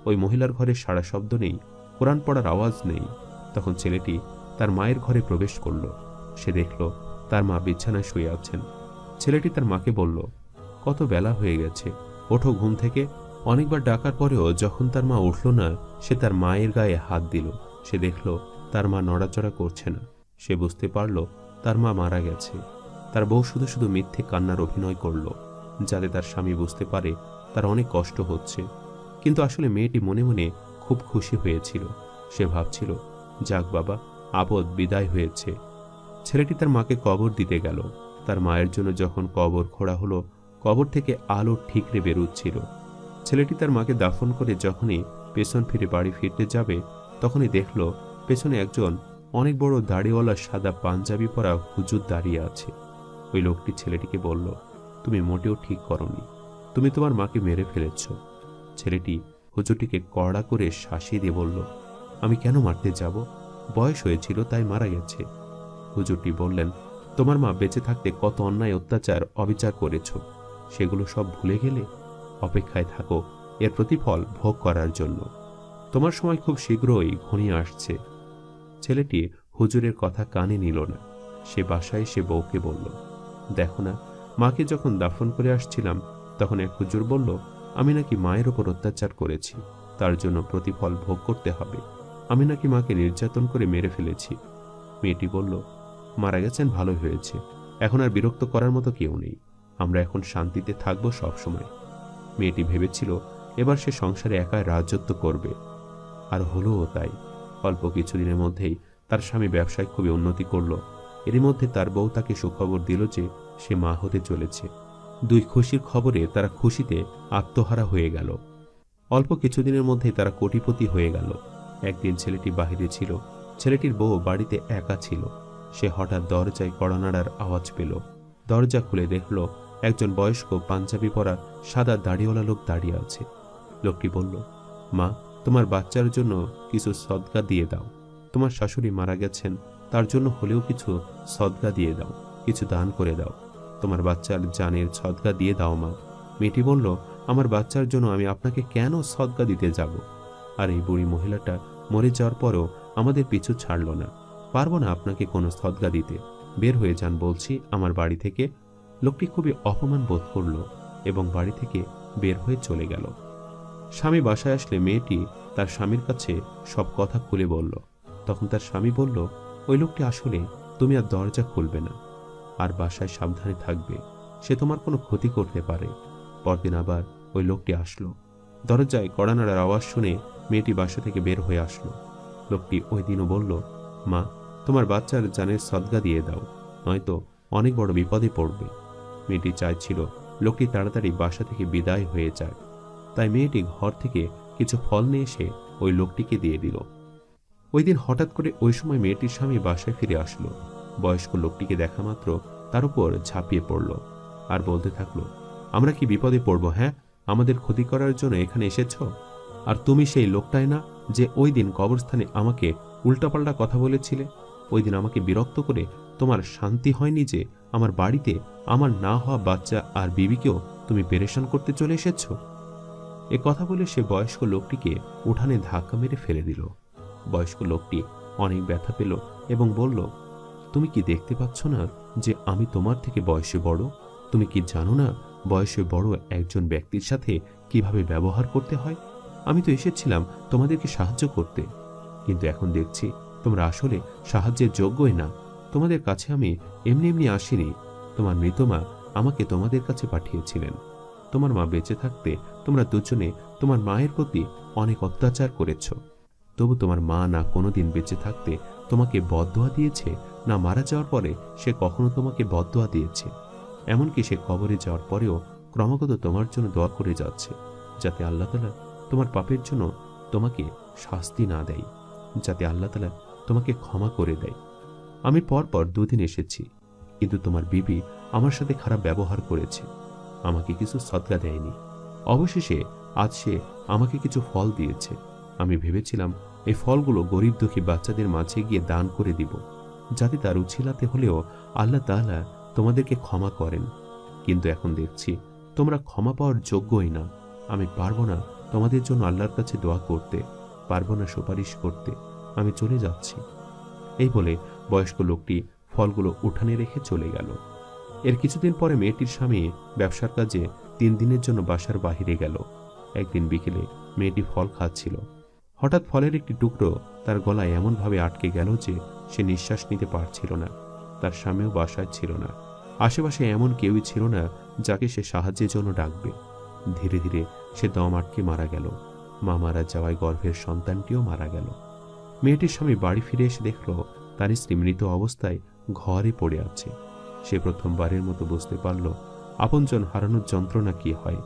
Speaker 1: ওই মহিলার ঘরে সাড়া শব্দ নেই, কোরআন পড়ার আওয়াজ নেই, তখন ছেলেটি তার মায়ের ঘরে প্রবেশ করল। সে দেখল তার মা বিছানায় শুয়ে আছেন। ছেলেটি তার মাকে বলল, কত বেলা হয়ে গেছে, ওঠো ঘুম থেকে। অনেকবার ডাকার পরেও যখন তার মা উঠল না, সে তার মায়ের গায়ে হাত দিল। সে দেখল তার মা নড়াচড়া করছে না। সে বুঝতে পারল তার মা মারা গেছে। তার বউ শুধু শুধু মিথ্যে কান্নার অভিনয় করল, যাতে তার স্বামী বুঝতে পারে তার অনেক কষ্ট হচ্ছে। কিন্তু আসলে মেয়েটি মনে মনে খুব খুশি হয়েছিল। সে ভাবছিল, যাক বাবা, আপদ বিদায় হয়েছে। ছেলেটি তার মাকে কবর দিতে গেল। তার মায়ের জন্য যখন কবর খোঁড়া হলো, কবর থেকে আলো ঠিকরে বেরোচ্ছিল। ছেলেটি তার মাকে দাফন করে যখনই পেছন ফিরে বাড়ি ফিরতে যাবে, তখনই দেখল পেছনে একজন অনেক বড় দাড়িওয়ালা সাদা পাঞ্জাবি পরা হুজুর দাঁড়িয়ে আছে। ওই লোকটি ছেলেটিকে বলল, তুমি মোটেও ঠিক করনি, তুমি তোমার মাকে মেরে ফেলেছ। ছেলেটি হুজুরটিকে কড়া করে শাসিয়ে দিয়ে বলল, আমি কেন মারতে যাব? বয়স হয়েছিল তাই মারা গেছে। হুজুরটি বললেন, তোমার মা বেঁচে থাকতে কত অন্যায় অত্যাচার অবিচার করেছ, সেগুলো সব ভুলে গেলে? অপেক্ষায় থাকো এর প্রতিফল ভোগ করার জন্য। তোমার সময় খুব শীঘ্রই ঘনিয়ে আসছে। ছেলেটি হুজুরের কথা কানে নিল না। সে বাসায় সে বউকে বলল, দেখো না, মাকে যখন দাফন করে আসছিলাম তখন এক হুজুর বলল, আমি নাকি মায়ের ওপর অত্যাচার করেছি, তার জন্য প্রতিফল ভোগ করতে হবে। আমি নাকি মাকে নির্যাতন করে মেরে ফেলেছি। মেয়েটি বলল, মারা গেছেন ভালো হয়েছে, এখন আর বিরক্ত করার মতো কেউ নেই, আমরা এখন শান্তিতে থাকবো সব সময়। মেয়েটি ভেবেছিল এবার সে সংসারে একাই রাজত্ব করবে, আর হলোও তাই। অল্প কিছুদিনের মধ্যেই তার স্বামী ব্যবসায় খুবই উন্নতি করল। এরই মধ্যে তার বউ তাকে সুখবর দিল যে সে মা হতে চলেছে। দুই খুশির খবরে তারা খুশিতে আত্মহারা হয়ে গেল। অল্প কিছুদিনের মধ্যেই তারা কোটিপতি হয়ে গেল। একদিন ছেলেটি বাহিরে ছিল। ছেলেটির বউ বাড়িতে একা ছিল। সে হঠাৎ দরজায় কড়া নাড়ার আওয়াজ পেল। দরজা খুলে দেখল একজন বয়স্ক পাঞ্জাবি পরা সাদা দাড়িওয়ালা লোক দাঁড়িয়ে আছে। লোকটি বলল, মা, তোমার বাচ্চার জন্য কিছু সদকা দিয়ে দাও। তোমার শাশুড়ি মারা গেছেন, তার জন্য হলেও কিছু সদকা দিয়ে দাও, কিছু দান করে দাও। তোমার বাচ্চার জানের সদকা দিয়ে দাও মা। মেয়েটি বলল, আমার বাচ্চার জন্য আমি আপনাকে কেন সদকা দিতে যাব? আর এই বুড়ি মহিলাটা মরে যাওয়ার পরও আমাদের পিছু ছাড়ল না। পারবো না আপনাকে কোনো সদকা দিতে, বের হয়ে যান বলছি আমার বাড়ি থেকে। লোকটি খুবই অপমান বোধ করল এবং বাড়ি থেকে বের হয়ে চলে গেল। স্বামী বাসায় আসলে মেয়েটি তার স্বামীর কাছে সব কথা খুলে বলল। তখন তার স্বামী বলল, ওই লোকটি আসলে, তুমি আর দরজা খুলবে না, আর বাসায় সাবধানে থাকবে, সে তোমার কোনো ক্ষতি করতে পারে। পরদিন আবার ওই লোকটি আসলো। দরজায় কড়া নাড়ার আওয়াজ শুনে মেয়েটি বাসা থেকে বের হয়ে আসলো। লোকটি ওই দিনও বলল, মা, তোমার বাচ্চার জানের সদকা দিয়ে দাও, নয়তো অনেক বড় বিপদে পড়বে। মেয়েটি চাইছিল লোকটি তাড়াতাড়ি বাসা থেকে বিদায় হয়ে যায়, তাই মেয়েটি ঘর থেকে কিছু ফল নিয়ে এসে ওই লোকটিকে দিয়ে দিল। ওই দিন হঠাৎ করে ওই সময় মেয়েটির স্বামী বাসায় ফিরে আসলো। বয়স্ক লোকটিকে দেখা মাত্র তার উপর ঝাঁপিয়ে পড়ল আর বলতে থাকলো, আমরা কি বিপদে পড়ব? হ্যাঁ, আমাদের ক্ষতি করার জন্য এখানে এসেছ? আর তুমি সেই লোকটাই না যে ওই দিন কবরস্থানে আমাকে উল্টাপাল্টা কথা বলেছিলে। ওই দিন আমাকে বিরক্ত করে তোমার শান্তি হয়নি যে আমার বাড়িতে আমার না হওয়া বাচ্চা আর বিবিকেও তুমি পেরেশান করতে চলে এসেছ। এ কথা বলে সে বয়স্ক লোকটিকে উঠানে ধাক্কা মেরে ফেলে দিল। বয়স্ক লোকটি অনেক ব্যথা পেল এবং বলল, তুমি কি দেখতে পাচ্ছ না যে আমি তোমার থেকে বয়সে বড়? তুমি কি জানো না বয়সে বড় একজন ব্যক্তির সাথে কিভাবে ব্যবহার করতে হয়? আমি তো এসেছিলাম তোমাদেরকে সাহায্য করতে, কিন্তু এখন দেখছি তোমরা আসলে সাহায্যের যোগ্যই না। তোমাদের কাছে আমি এমনি এমনি আসিনি। তোমার মৃত মা আমাকে তোমাদের কাছে পাঠিয়েছিলেন। তোমার মা বেঁচে থাকতে তোমরা দুজনে তোমার মায়ের প্রতি অনেক অত্যাচার করেছ। তবু তোমার মা না কোনোদিন বেঁচে থাকতে তোমাকে বদদোয়া দিয়েছে, না মারা যাওয়ার পরে সে কখনো তোমাকে বদদোয়া দিয়েছে। এমনকি সে কবরে যাওয়ার পরেও ক্রমাগত তোমার জন্য দোয়া করে যাচ্ছে, যাতে আল্লাহ তাআলা তোমার পাপের জন্য তোমাকে শাস্তি না দেয়, যাতে আল্লাহ তাআলা তোমাকে ক্ষমা করে দেয়। আমি পরপর 2 দিন এসেছি, কিন্তু তোমার বিবি আমার সাথে খারাপ ব্যবহার করেছে, আমাকে কিছু সদকা দেয়নি। অবশেষে আজ সে আমাকে কিছু ফল দিয়েছে। আমি ভেবেছিলাম এই ফলগুলো গরিব দুঃখী বাচ্চাদের মাঝে গিয়ে দান করে দিব, যাতে তার উছিলাতে হলেও আল্লাহ তাআলা তোমাদেরকে ক্ষমা করেন। কিন্তু এখন দেখছি তোমরা ক্ষমা পাওয়ার যোগ্যই না। আমি পারবো না তোমাদের জন্য আল্লাহর কাছে দোয়া করতে, পারবো না সুপারিশ করতে। আমি চলে যাচ্ছি। এই বলে বয়স্ক লোকটি ফলগুলো উঠানে রেখে চলে গেল। এর কিছুদিন পরে মেয়েটির স্বামী ব্যবসার কাজে 3 দিনের জন্য বাসার বাহিরে গেল। একদিন বিকেলে মেয়েটি ফল খাচ্ছিল। হঠাৎ ফলের একটি টুকরো তার গলায় এমনভাবে আটকে গেল যে সে নিঃশ্বাস নিতে পারছিল না। তার স্বামীও বাসায় ছিল না। আশেপাশে এমন কেউই ছিল না যাকে সে সাহায্যের জন্য ডাকবে। ধীরে ধীরে সে দম আটকে মারা গেল। মা মারা যাওয়ায় গর্ভের সন্তানটিও মারা গেল। মেয়েটির স্বামী বাড়ি ফিরে এসে দেখল তার স্ত্রী মৃত অবস্থায় ঘরে পড়ে আছে। সে প্রথমবারের মতো বুঝতে পারল আপনজন হারানোর যন্ত্রণা কি হয়।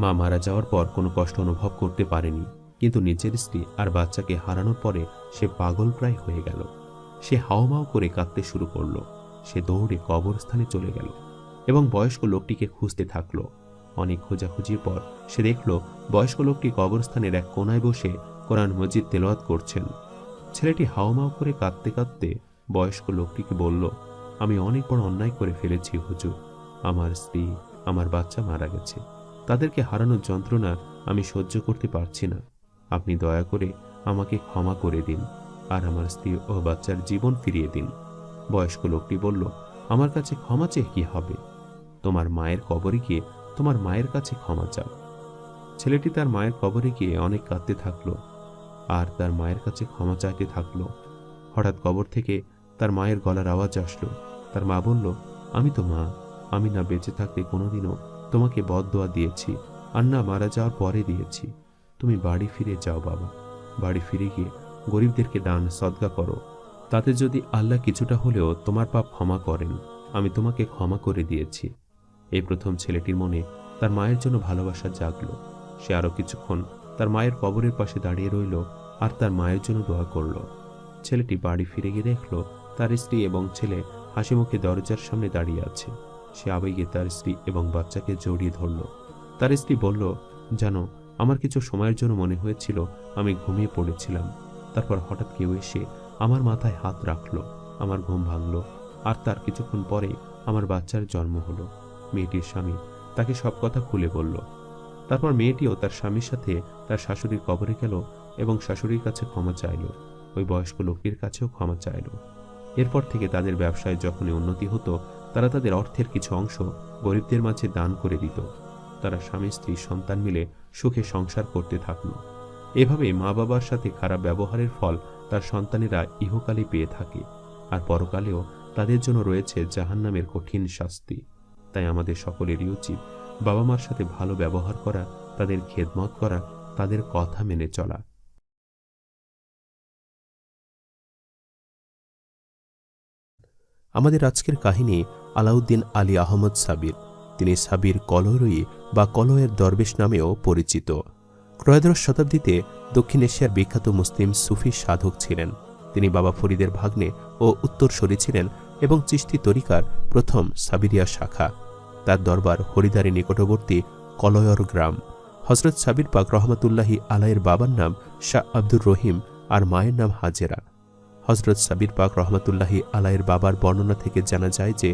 Speaker 1: মা মারা যাওয়ার পর কোনো কষ্ট অনুভব করতে পারেনি, কিন্তু নিজের স্ত্রী আর বাচ্চাকে হারানোর পরে সে পাগল প্রায় হয়ে গেল। সে হাওমাও করে কাঁদতে শুরু করল। সে দৌড়ে কবরস্থানে চলে গেল এবং বয়স্ক লোকটিকে খুঁজতে থাকল। অনেক খোঁজাখুঁজির পর সে দেখল বয়স্ক লোকটি কবরস্থানের এক কোনায় বসে কোরআন মজিদ তেলাওয়াত করছেন। ছেলেটি হাওমাও করে কাঁদতে কাঁদতে বয়স্ক লোকটিকে বলল, আমি অনেক বড় অন্যায় করে ফেলেছি হুজুর। আমার স্ত্রী, আমার বাচ্চা মারা গেছে। তাদেরকে হারানোর যন্ত্রণা আমি সহ্য করতে পারছি না। আপনি দয়া করে আমাকে ক্ষমা করে দিন আর আমার স্ত্রী ও বাচ্চার জীবন ফিরিয়ে দিন। বয়স্ক লোকটি বলল, আমার কাছে ক্ষমা চেয়ে কি হবে? তোমার মায়ের কবরে গিয়ে তোমার মায়ের কাছে ক্ষমা চাও। ছেলেটি তার মায়ের কবরে গিয়ে অনেক কাঁদতে থাকলো আর তার মায়ের কাছে ক্ষমা চাইতে থাকলো। হঠাৎ কবর থেকে তার মায়ের গলার আওয়াজ আসলো। তার মা বলল, আমি তো মা, আমি না বেঁচে থাকতে কোনোদিনও তোমাকে বদদোয়া দিয়েছি আর না মারা যাওয়ার পরে দিয়েছি। তুমি বাড়ি ফিরে যাও বাবা। বাড়ি ফিরে গিয়ে গরিবদেরকে দান সদকা করো। তাতে যদি আল্লাহ কিছুটা হলেও তোমার পাপ ক্ষমা করেন, আমি তোমাকে ক্ষমা করে দিয়েছি। এই প্রথম ছেলেটির মনে তার মায়ের জন্য ভালোবাসা জাগলো। সে আরো কিছুক্ষণ তার মায়ের কবরের পাশে দাঁড়িয়ে রইল আর তার মায়ের জন্য দোয়া করল। ছেলেটি বাড়ি ফিরে গিয়ে দেখল তার স্ত্রী এবং ছেলে হাসি মুখে দরজার সামনে দাঁড়িয়ে আছে। সে আবেগে তার স্ত্রী এবং বাচ্চাকে জড়িয়ে ধরল। তার স্ত্রী বলল, জানো, আমার কিছু সময়ের জন্য মনে হয়েছিল আমি ঘুমিয়ে পড়েছিলাম। তারপর হঠাৎ কেউ এসে আমার মাথায় হাত রাখলো, আমার ঘুম ভাঙল আর তার কিছুক্ষণ পরে আমার বাচ্চার জন্ম হলো। মেয়েটির স্বামী তাকে সব কথা খুলে বলল। তারপর মেয়েটিও তার স্বামীর সাথে তার শাশুড়ির কবরে গেল এবং শাশুড়ির কাছে ক্ষমা চাইল। ওই বয়স্ক লোকটির কাছেও ক্ষমা চাইল। এরপর থেকে তাদের ব্যবসায় যখনই উন্নতি হতো, তারা তাদের অর্থের কিছু অংশ গরিবদের মাঝে দান করে দিত। তারা স্বামী স্ত্রী সন্তান মিলে সুখে সংসার করতে থাকলো। এভাবে মা বাবার সাথে খারাপ ব্যবহারের ফল তার সন্তানেরা ইহকালে পেয়ে থাকে, আর পরকালেও তাদের জন্য রয়েছে জাহান্নামের কঠিন শাস্তি। তাই আমাদের সকলেরই উচিত বাবা মার সাথে ভালো ব্যবহার করা, তাদের খেদমত করা, তাদের কথা মেনে চলা। আমাদের আজকের কাহিনী আলাউদ্দিন আলী আহমদ সাবির। তিনি সাবির কলরই বা কলয়ের দরবেশ নামেও পরিচিত। ত্রয়োদশ শতাব্দীতে দক্ষিণ এশিয়ার বিখ্যাত মুসলিম সুফি সাধক ছিলেন। তিনি বাবা ফরিদের ভাগ্নে ও উত্তরসূরি ছিলেন এবং চিশতি তরিকার প্রথম সাবিরিয়া শাখা। তার দরবার হরিদ্বারের নিকটবর্তী কলয়র গ্রাম। হজরত সাবির পাক রহমতুল্লাহি আলাইয়ের বাবার নাম শাহ আব্দুর রহিম আর মায়ের নাম হাজেরা। হজরত সাবির পাক রহমতুল্লাহি আলাইয়ের বাবার বর্ণনা থেকে জানা যায় যে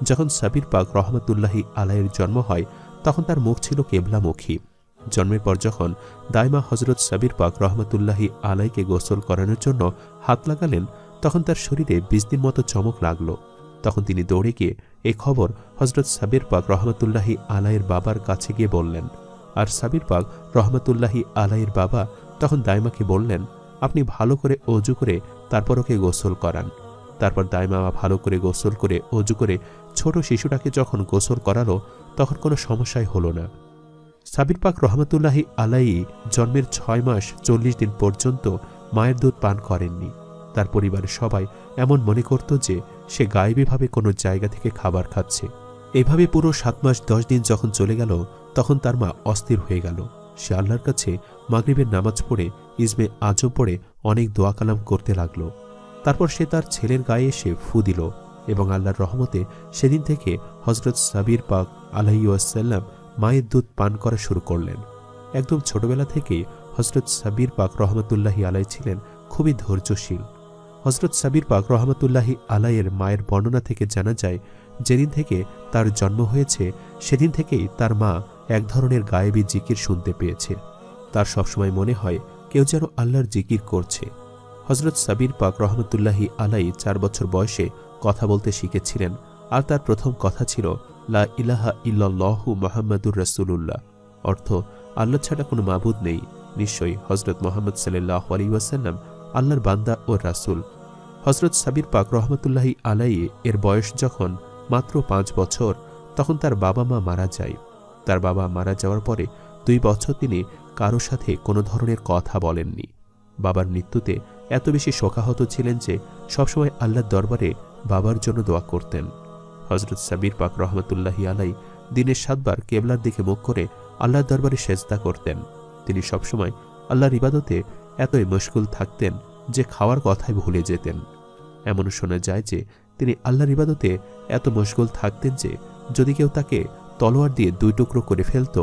Speaker 1: যখন সাবির পাক রহমতুল্লাহি আলাইয়ের জন্ম হয় তখন তার মুখ ছিল কেবলামুখী। জন্মের পর যখন দাইমা হজরত সাবির পাক রহমতুল্লাহি আলাইকে গোসল করানোর জন্য হাত লাগালেন তখন তার শরীরে বিজলির মতো চমক লাগল। তখন তিনি দৌড়ে গিয়ে এই খবর হজরত সাবির পাক রহমতুল্লাহি আলাইয়ের বাবার কাছে গিয়ে বললেন। আর সাবির পাক রহমতুল্লাহি আলাইয়ের বাবা তখন দাইমাকে বললেন, আপনি ভালো করে অজু করে তারপর ওকে গোসল করান। তারপর দাইমা ভালো করে গোসল করে অজু করে ছোট শিশুটাকে যখন গোসল করালো তখন কোনো সমস্যাই হলো না। সাবির পাক রহমতুল্লাহি আলাই জন্মের 6 মাস 40 দিন পর্যন্ত মায়ের দুধ পান করেননি। তার পরিবারের সবাই এমন মনে করত যে সে গায়েবীভাবে কোনো জায়গা থেকে খাবার খাচ্ছে। এভাবে পুরো 7 মাস 10 দিন যখন চলে গেল তখন তার মা অস্থির হয়ে গেল। সে আল্লাহর কাছে মাগরিবের নামাজ পড়ে ইসমে আজম পড়ে অনেক দোয়া কালাম করতে লাগল। তারপর সে তার ছেলের গায়ে এসে ফু দিল এবং আল্লাহর রহমতে সেদিন থেকে হজরত সাবির পাক আলাইহি ওয়াসাল্লাম মায়ের দুধ পান করা শুরু করলেন। একদম ছোটবেলা থেকেই হজরত সাবির পাক রহমতুল্লাহি আলাই ছিলেন খুবই ধৈর্যশীল। হজরত সাবির পাক রহমতুল্লাহি আলাইয়ের মায়ের বর্ণনা থেকে জানা যায় যেদিন থেকে তার জন্ম হয়েছে সেদিন থেকেই তার মা এক ধরনের গায়েবী জিকির শুনতে পেয়েছে। তার সবসময় মনে হয় কেউ যেন আল্লাহর জিকির করছে। হজরত সাবির পাক রহমতুল্লাহি আলাই 4 বছর বয়সে কথা বলতে শিখেছিলেন আর তার প্রথম কথা ছিল লা ইলাহা ইল্লাল্লাহু মুহাম্মাদুর রাসূলুল্লাহ, অর্থ আল্লাহ ছাড়া কোনো মাবুদ নেই, নিশ্চয়ই হজরত মুহাম্মদ সাল্লাল্লাহু আলাইহি ওয়াসাল্লাম আল্লাহর বান্দা ও রাসূল। হজরত সাবির পাক রহমতুল্লাহি আলাই এর বয়স যখন মাত্র 5 বছর তখন তার বাবা মা মারা যায়। তার বাবা মারা যাওয়ার পরে 2 বছর তিনি কারো সাথে কোনো ধরনের কথা বলেননি। বাবার মৃত্যুতে এত বেশি শোকাহত ছিলেন যে সবসময় আল্লাহর দরবারে বাবার জন্য দোয়া করতেন। হজরত সাবির পাক রহমতুল্লাহি আলাই দিনে 7 বার কেবলার দিকে মুখ করে আল্লাহর দরবারে সেজদা করতেন। তিনি সবসময় আল্লাহর ইবাদতে এতই মশগুল থাকতেন যে খাওয়ার কথাই ভুলে যেতেন। এমন শোনা যায় যে তিনি আল্লাহর ইবাদতে এত মশগুল থাকতেন যে যদি কেউ তাকে তলোয়ার দিয়ে 2 টুকরো করে ফেলত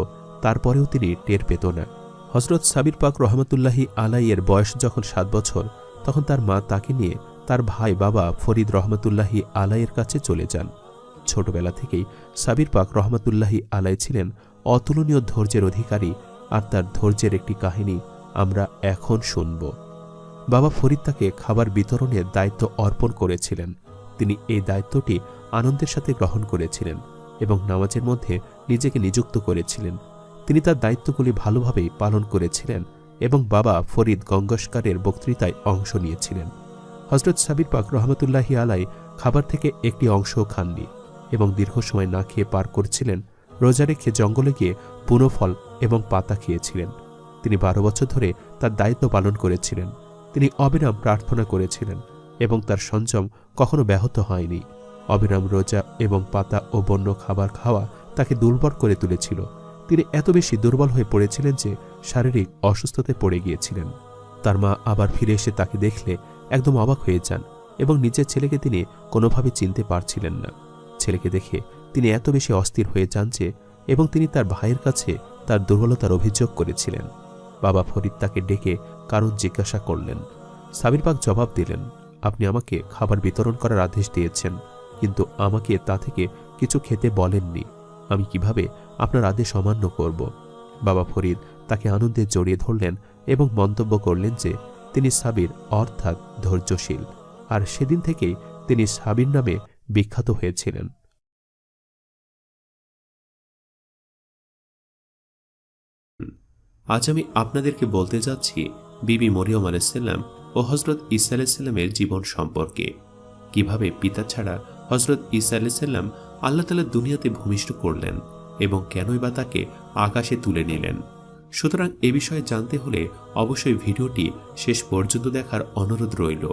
Speaker 1: তারপরেও তিনি টের পেত না। হজরত সাবির পাক রহমতুল্লাহি আলাইয়ের বয়স যখন 7 বছর তখন তার মা তাকে নিয়ে তার ভাই বাবা ফরিদ রহমতুল্লাহি আলাইয়ের কাছে চলে যান। ছোটবেলা থেকেই সাবির পাক রহমতুল্লাহি আলাই ছিলেন অতুলনীয় ধৈর্যের অধিকারী আর তার ধৈর্যের একটি কাহিনী আমরা এখন শুনব। বাবা ফরিদ তাকে খাবার বিতরণের দায়িত্ব অর্পণ করেছিলেন। তিনি এই দায়িত্বটি আনন্দের সাথে গ্রহণ করেছিলেন এবং নামাজের মধ্যে নিজেকে নিযুক্ত করেছিলেন। তিনি তার দায়িত্বগুলি ভালোভাবেই পালন করেছিলেন এবং বাবা ফরিদ গঙ্গাস্কারের বক্তৃতায় অংশ নিয়েছিলেন। হজরত সাবির পাক রহমতুল্লাহি আলাই খাবার থেকে একটি অংশও খাননি এবং দীর্ঘ সময় না খেয়ে পার করছিলেন। রোজা রেখে জঙ্গলে গিয়ে বুনো ফল এবং পাতা খেয়েছিলেন। তিনি 12 বছর ধরে তার দায়িত্ব পালন করেছিলেন। তিনি অবিরাম প্রার্থনা করেছিলেন এবং তার সংযম কখনো ব্যাহত হয়নি। অবিরাম রোজা এবং পাতা ও বন্য খাবার খাওয়া তাকে দুর্বল করে তুলেছিল। তিনি এত বেশি দুর্বল হয়ে পড়েছিলেন যে শারীরিক অসুস্থতায় পড়ে গিয়েছিলেন। তার মা আবার ফিরে এসে তাকে দেখলে একদম অবাক হয়ে যান এবং নিজের ছেলেকে তিনি কোনোভাবে চিনতে পারছিলেন না। ছেলেকে দেখে তিনি এত বেশি অস্থির হয়ে যান যে এবং তিনি তার ভাইয়ের কাছে তার দুর্বলতার অভিযোগ করেছিলেন। বাবা ফরিদ তাকে ডেকে কারণ জিজ্ঞাসা করলেন। সাবির পাক জবাব দিলেন, আপনি আমাকে খাবার বিতরণ করার আদেশ দিয়েছেন, কিন্তু আমাকে তা থেকে কিছু খেতে বলেননি। আমি কিভাবে আপনার আদেশ অমান্য করব? বাবা ফরিদ তাকে আনন্দে জড়িয়ে ধরলেন এবং মন্তব্য করলেন যে তিনি সাবির অর্থাৎ ধৈর্যশীল, আর সেদিন থেকেই তিনি সাবির নামে বিখ্যাত হয়েছিলেন। আজ আমি আপনাদেরকে বলতে যাচ্ছি বিবি মরিয়ম আলাইহিসসালাম ও হজরত ঈসা আলাইহিসসালামের জীবন সম্পর্কে। কিভাবে পিতা ছাড়া হজরত ঈসা আলাইহিসসালাম আল্লাহ তাআলা দুনিয়াতে ভূমিষ্ঠ করলেন এবং কেনই বা তাকে আকাশে তুলে নিলেন। সুতরাং এ বিষয়ে জানতে হলে অবশ্যই ভিডিওটি শেষ পর্যন্ত দেখার অনুরোধ রইল।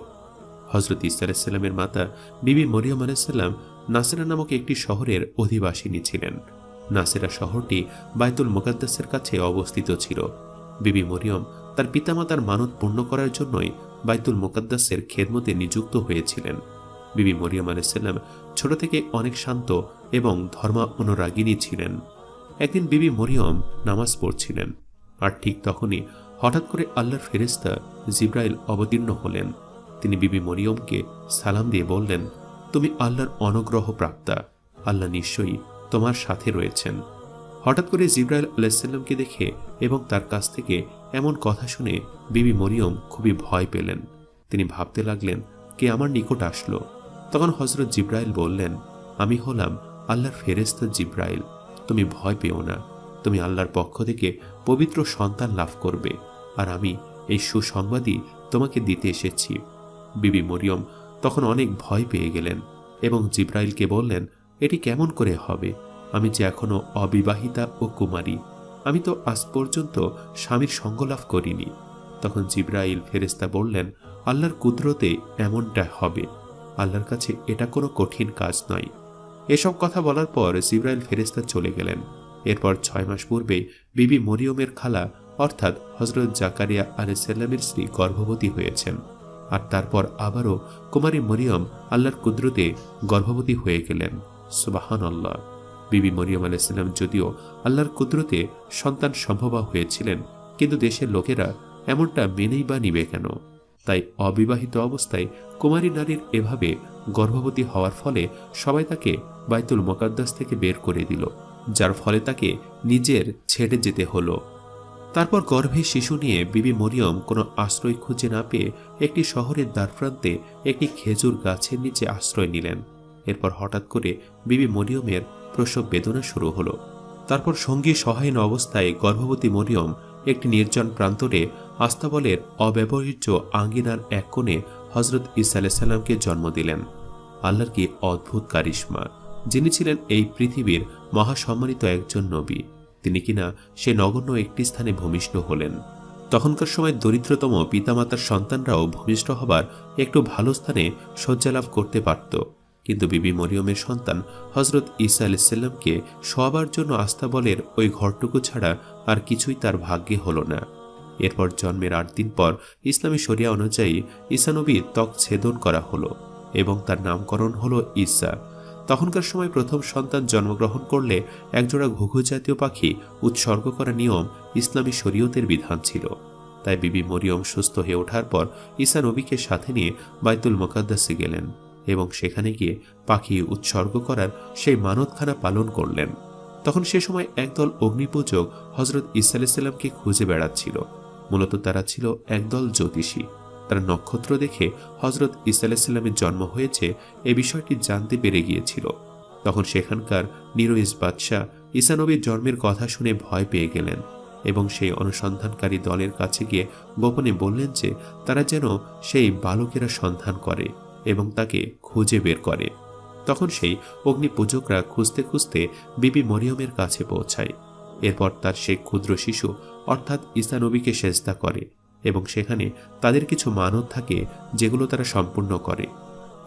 Speaker 1: হজরত ঈসা আলাইহিসসালামের মাতা বিবি মরিয়ম আলাইহিসসালাম নাসেরা নামক একটি শহরের অধিবাসিনী ছিলেন। নাসেরা শহরটি বাইতুল মুকাদ্দাসের কাছে অবস্থিত ছিল। বিবি মরিয়ম তার পিতামাতার মানত পূর্ণ করার জন্যই বাইতুল মুকাদ্দাসের খেদমতে নিযুক্ত হয়েছিলেন। বিবি মরিয়ম আলাইহিসসালাম ছোট থেকে অনেক শান্ত এবং ধর্মানুরাগিনী ছিলেন। একদিন বিবি মরিয়ম নামাজ পড়ছিলেন আর ঠিক তখনই হঠাৎ করে আল্লাহর ফেরেশতা জিবরাইল অবতীর্ণ হলেন। তিনি বিবি মরিয়মকে সালাম দিয়ে বললেন, তুমি আল্লাহর অনুগ্রহ প্রাপ্তা, আল্লাহ নিশ্চয়ই তোমার সাথে রয়েছেন। হঠাৎ করে জিবরাইল আলাইহিসসালামকে দেখে এবং তার কাছ থেকে এমন কথা শুনে বিবি মরিয়ম খুবই ভয় পেলেন। তিনি ভাবতে লাগলেন, কে আমার নিকট আসলো? তখন হযরত জিবরাইল বললেন, আমি হলাম আল্লাহর ফেরেশতা জিবরাইল। তুমি ভয় পেও না, তুমি আল্লাহর পক্ষ থেকে পবিত্র সন্তান লাভ করবে, আর আমি এই সুসংবাদই তোমাকে দিতে এসেছি। বিবি মরিয়ম তখন অনেক ভয় পেয়ে গেলেন এবং জিবরাইলকে বললেন, এটি কেমন করে হবে? আমি যে এখনো অবিবাহিতা ও কুমারী, আমি তো আজ পর্যন্ত স্বামীর সঙ্গ লাভ করিনি। তখন জিবরাইল ফেরেশতা বললেন, আল্লাহর কুদরতে এমনটা হবে, আল্লাহর কাছে এটা কোনো কঠিন কাজ নয়। এসব কথা বলার পর জিবরাইল ফেরেশতা চলে গেলেন। এরপর 6 মাস পূর্বে বিবি মরিয়মের খালা অর্থাৎ হযরত জাকারিয়া আলাইহিসসালামের স্ত্রী গর্ভবতী হয়েছেন, আর তারপর আবারও কুমারী মরিয়ম আল্লাহর কুদরতে গর্ভবতী হয়ে গেলেন। সুবহানাল্লাহ। বিবি মরিয়ম আলাইহিসসালাম যদিও আল্লাহর কুদরতে সন্তান সম্ভবা হয়েছিলেন, কিন্তু দেশের লোকেরা এমনটা মেনেই বা নিবে কেন? তাই অবিবাহিত অবস্থায় কুমারী নারীর এভাবে গর্ভবতী হওয়ার ফলে সবাই তাকে বাইতুল মুকাদ্দাস থেকে বের করে দিল, যার ফলে তাকে নিজের ছেড়ে যেতে হলো। তারপর গর্ভে শিশু নিয়ে বিবি মরিয়ম কোনো আশ্রয় খুঁজে না পেয়ে একটি শহরের দ্বারপ্রান্তে একটি খেজুর গাছের নিচে আশ্রয় নিলেন। এরপর হঠাৎ করে বিবি মরিয়মের প্রসব বেদনা শুরু হলো। তারপর সঙ্গী সহায়ন অবস্থায় গর্ভবতী মরিয়ম একটি নির্জন প্রান্তরে আস্তাবলের অব্যবহৃত আঙ্গিনার এক কোণে হযরত ঈসা আলাইহিস সালামকে জন্ম দিলেন। আল্লাহর কি অদ্ভুত কারিশমা! যিনি ছিলেন এই পৃথিবীর মহাসম্মানিত একজন নবী, তিনি কিনা সে নগণ্য একটি স্থানে ভূমিষ্ঠ হলেন। তখনকার সময় দরিদ্রতম পিতামাতার সন্তানরাও ভূমিষ্ঠ হবার একটু ভালো স্থানে শয্যালাভ করতে পারত, কিন্তু বিবি মরিয়মের সন্তান হযরত ঈসা আলাইহিস সালামকে শোয়াবার জন্য আস্তাবলের ওই ঘরটুকু ছাড়া আর কিছুই তার ভাগ্যে হলো না। এরপর জন্মের 8 দিন পর ইসলামী শরিয়া অনুযায়ী ঈসা নবীর ত্বক ছেদন করা হলো এবং তার নামকরণ হলো ঈসা। তখনকার সময় প্রথম সন্তান জন্মগ্রহণ করলে একজোড়া ঘুঘু জাতীয় পাখি উৎসর্গ করা নিয়ম ইসলামী শরীয়তের বিধান ছিল। তাই বিবি মরিয়ম সুস্থ হয়ে ওঠার পর ঈসা নবীকে সাথে নিয়ে বাইতুল মুকাদ্দাসে গেলেন এবং সেখানে গিয়ে পাখি উৎসর্গ করার সেই মানতখানা পালন করলেন। তখন সে সময় একদল অগ্নিপূজক হযরত ঈসা আলাইহিস সালামকে খুঁজে বেড়াচ্ছিল। মূলত তারা ছিল একদল জ্যোতিষী। তারা নক্ষত্র দেখে হযরত ঈসা আলাইহিস সালামের জন্ম হয়েছে এই বিষয়টি জানতে পেরে গিয়েছিল। তখন সেখানকার নিরোইজ বাদশাহ ঈসা নবীর জন্মের কথা শুনে ভয় পেয়ে গেলেন এবং সেই অনুসন্ধানকারী দলের কাছে গিয়ে গোপনে বললেন যে তারা যেন সেই বালকেরা সন্ধান করে এবং তাকে খুঁজে বের করে। তখন সেই অগ্নিপূজকরা খুঁজতে খুঁজতে বিবি মরিয়মের কাছে পৌঁছায়। এরপর তার সেই ক্ষুদ্র শিশু অর্থাৎ ঈসা নবীকে সেজদা করে এবং সেখানে তাদের কিছু মানত থাকে যেগুলো তারা সম্পূর্ণ করে।